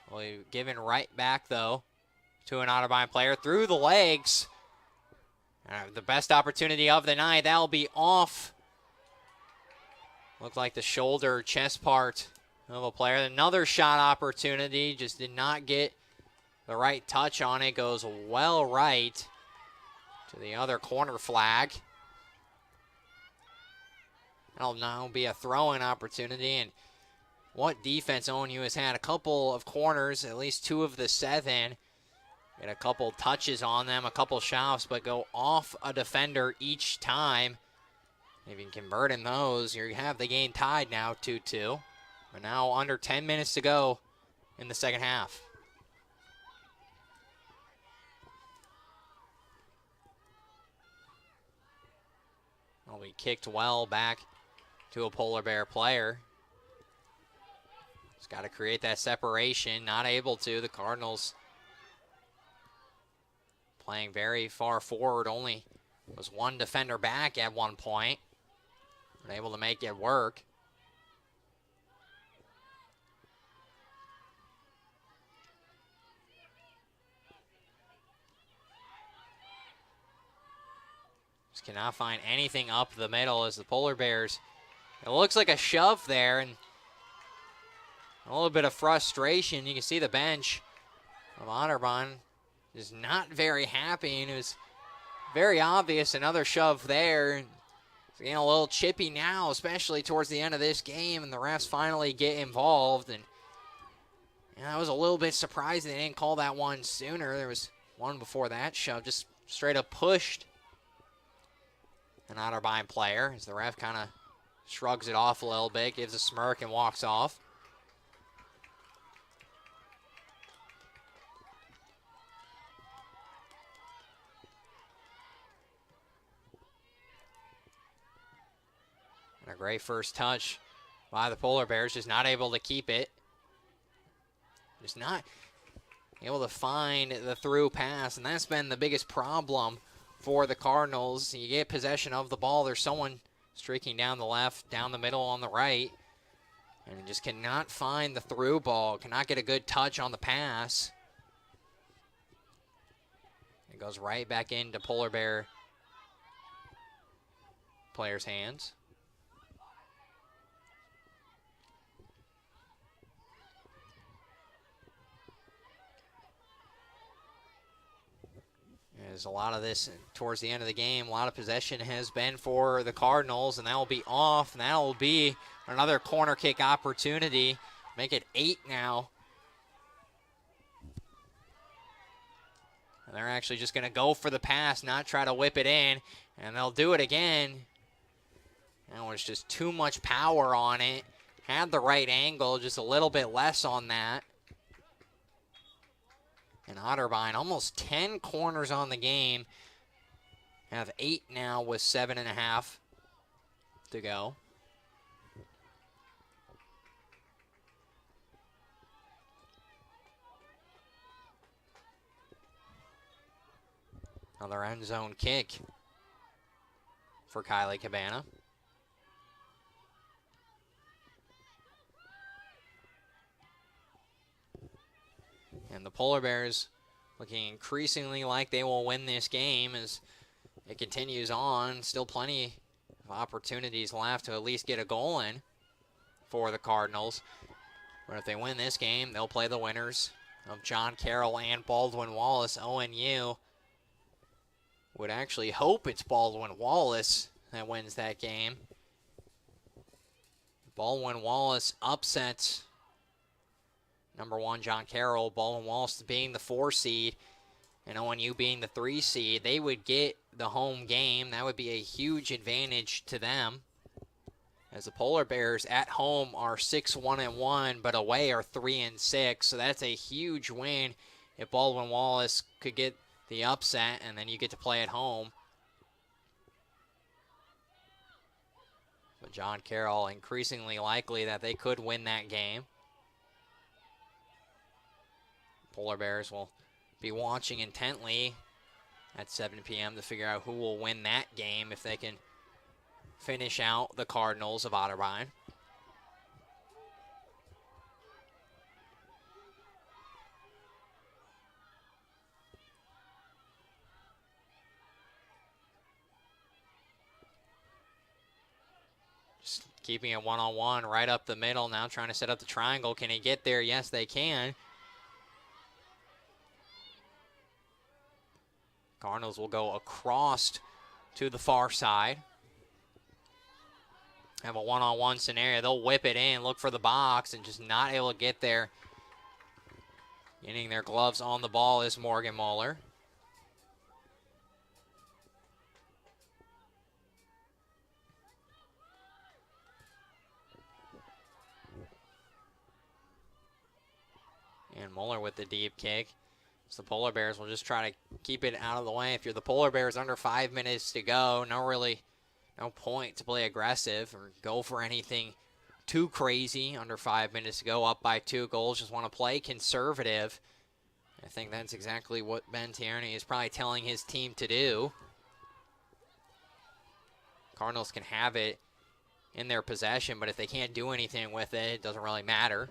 Will be given right back, though, to an Otterbein player through the legs. The best opportunity of the night. That'll be off. Looked like the shoulder, chest part of a player. Another shot opportunity. Just did not get the right touch on it. Goes well right to the other corner flag. That'll now be a throw-in opportunity. And what defense ONU has had. A couple of corners, at least 2 of the 7. Get a couple touches on them, a couple shots, but go off a defender each time. If you can convert in those, you have the game tied now, 2-2. But now under 10 minutes to go in the second half. Will be kicked well back to a Polar Bear player. Just got to create that separation. Not able to. The Cardinals playing very far forward. Only was 1 defender back at one point. Able to make it work. Just cannot find anything up the middle as the Polar Bears. It looks like a shove there, and a little bit of frustration. You can see the bench of Otterbein is not very happy, and it was very obvious. Another shove there. It's getting a little chippy now, especially towards the end of this game, and the refs finally get involved. And I was a little bit surprised they didn't call that one sooner. There was one before that shove, just straight up pushed an Otterbein player as the ref kind of shrugs it off a little bit, gives a smirk, and walks off. And a great first touch by the Polar Bears, just not able to keep it. Just not able to find the through pass, and that's been the biggest problem for the Cardinals. You get possession of the ball, there's someone streaking down the left, down the middle, on the right, and you just cannot find the through ball, cannot get a good touch on the pass. It goes right back into Polar Bear players' hands. There's a lot of this towards the end of the game. A lot of possession has been for the Cardinals, and that will be off, and that will be another corner kick opportunity. Make it 8 now. And they're actually just going to go for the pass, not try to whip it in, and they'll do it again. That was just too much power on it. Had the right angle, just a little bit less on that. And Otterbein, almost 10 corners on the game. Have 8 now with 7.5 to go. Another end zone kick for Kylie Cabana. And the Polar Bears looking increasingly like they will win this game as it continues on. Still plenty of opportunities left to at least get a goal in for the Cardinals. But if they win this game, they'll play the winners of John Carroll and Baldwin Wallace. ONU would actually hope it's Baldwin Wallace that wins that game. Baldwin Wallace upsets number 1, John Carroll. Baldwin Wallace being the 4 seed and ONU being the 3 seed. They would get the home game. That would be a huge advantage to them, as the Polar Bears at home are 6-1-1, but away are 3-6. So that's a huge win if Baldwin Wallace could get the upset, and then you get to play at home. But John Carroll, increasingly likely that they could win that game. Polar Bears will be watching intently at 7 p.m. to figure out who will win that game if they can finish out the Cardinals of Otterbein. Just keeping it one-on-one right up the middle. Now trying to set up the triangle. Can he get there? Yes, they can. Cardinals will go across to the far side. Have a one-on-one scenario. They'll whip it in, look for the box, and just not able to get there. Getting their gloves on the ball is Morgan Moeller. And Moeller with the deep kick. So the Polar Bears will just try to keep it out of the way. If you're the Polar Bears, under 5 minutes to go, no point to play aggressive or go for anything too crazy under 5 minutes to go, up by 2 goals. Just want to play conservative. I think that's exactly what Ben Tierney is probably telling his team to do. Cardinals can have it in their possession, but if they can't do anything with it, it doesn't really matter.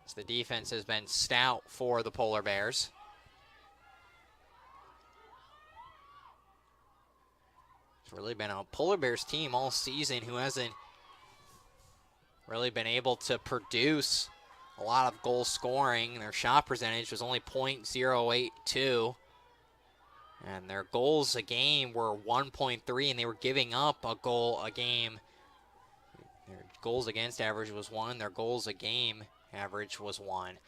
So the defense has been stout for the Polar Bears. It's really been a Polar Bears team all season who hasn't really been able to produce a lot of goal scoring. Their shot percentage was only .082. And their goals a game were 1.3, and they were giving up a goal a game. Their goals against average was 1. Their goals a game average was 1.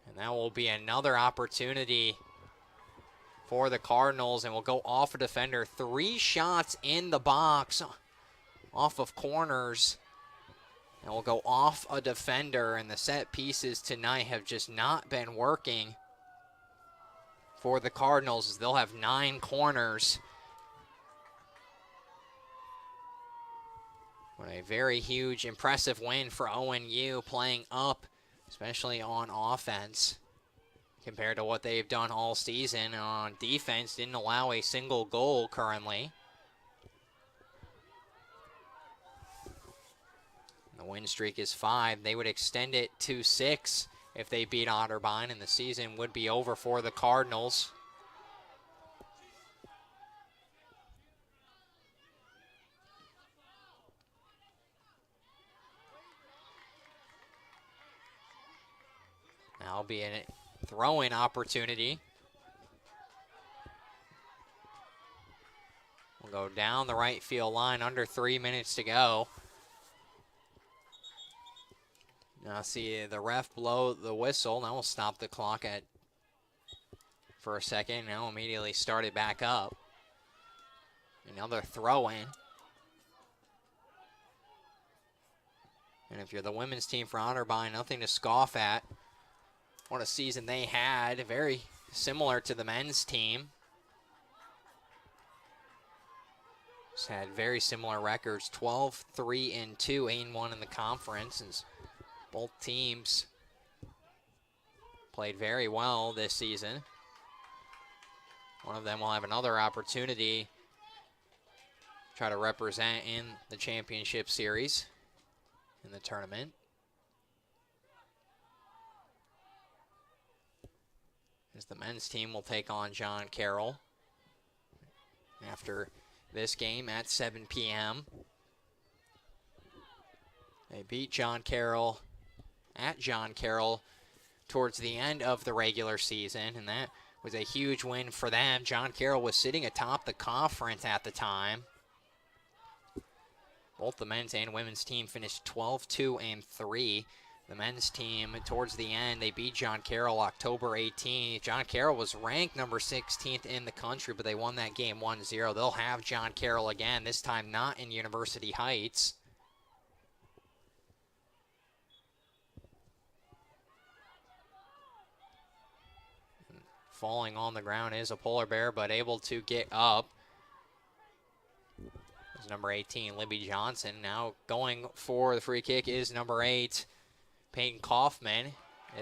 And that will be another opportunity for the Cardinals, and will go off a defender. 3 shots in the box off of corners. And will go off a defender, and the set pieces tonight have just not been working for the Cardinals, as they'll have 9 corners. What a very huge, impressive win for ONU, playing up, especially on offense, compared to what they've done all season. And on defense, didn't allow a single goal currently. The win streak is 5. They would extend it to 6 if they beat Otterbein, and the season would be over for the Cardinals. Now be a throw-in opportunity. We'll go down the right field line, under 3 minutes to go. Now see the ref blow the whistle. Now we'll stop the clock for a second. Now immediately start it back up. Another throw-in. And if you're the women's team for Otterbein, nothing to scoff at. What a season they had. Very similar to the men's team. Just had very similar records. 12-3-2, 8-1 in the conference. And both teams played very well this season. One of them will have another opportunity to try to represent in the championship series in the tournament. As the men's team will take on John Carroll after this game at 7 p.m. They beat John Carroll at John Carroll towards the end of the regular season, and that was a huge win for them. John Carroll was sitting atop the conference at the time. Both the men's and women's team finished 12-2-3. The men's team, towards the end, they beat John Carroll October 18th. John Carroll was ranked number 16th in the country, but they won that game 1-0. They'll have John Carroll again, this time not in University Heights. Falling on the ground is a Polar Bear, but able to get up. It's number 18, Libby Johnson. Now going for the free kick is number 8, Peyton Kaufman.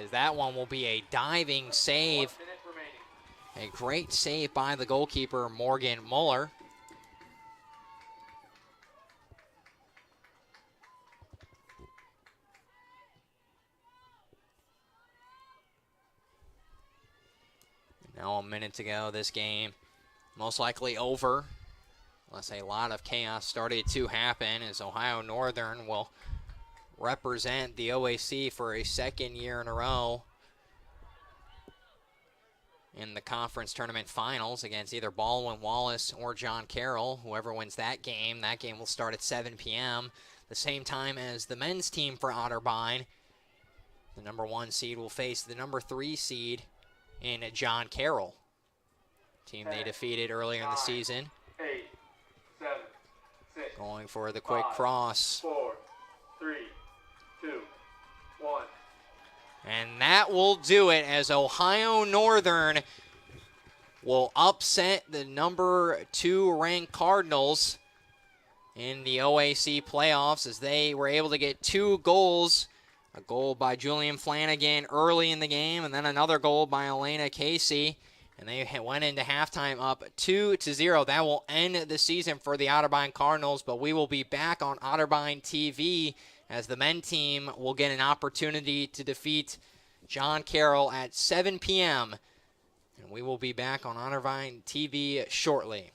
As that one will be a diving save. 1 minute remaining. A great save by the goalkeeper, Morgan Muller. Now a minute to go, this game most likely over. unless a lot of chaos started to happen, as Ohio Northern will represent the OAC for a second year in a row in the conference tournament finals against either Baldwin Wallace or John Carroll. Whoever wins that game will start at 7 p.m., the same time as the men's team for Otterbein. The number 1 seed will face the number 3 seed in John Carroll, team they defeated earlier in the season. 8, 7, 6. Going for the quick 5, cross. 4, 3, 2, 1. And that will do it, as Ohio Northern will upset the number 2 ranked Cardinals in the OAC playoffs, as they were able to get 2 goals. A goal by Julian Flanagan early in the game, and then another goal by Elena Casey. And they went into halftime up 2-0. That will end the season for the Otterbein Cardinals, but we will be back on Otterbein TV as the men team will get an opportunity to defeat John Carroll at 7 p.m. And we will be back on Otterbein TV shortly.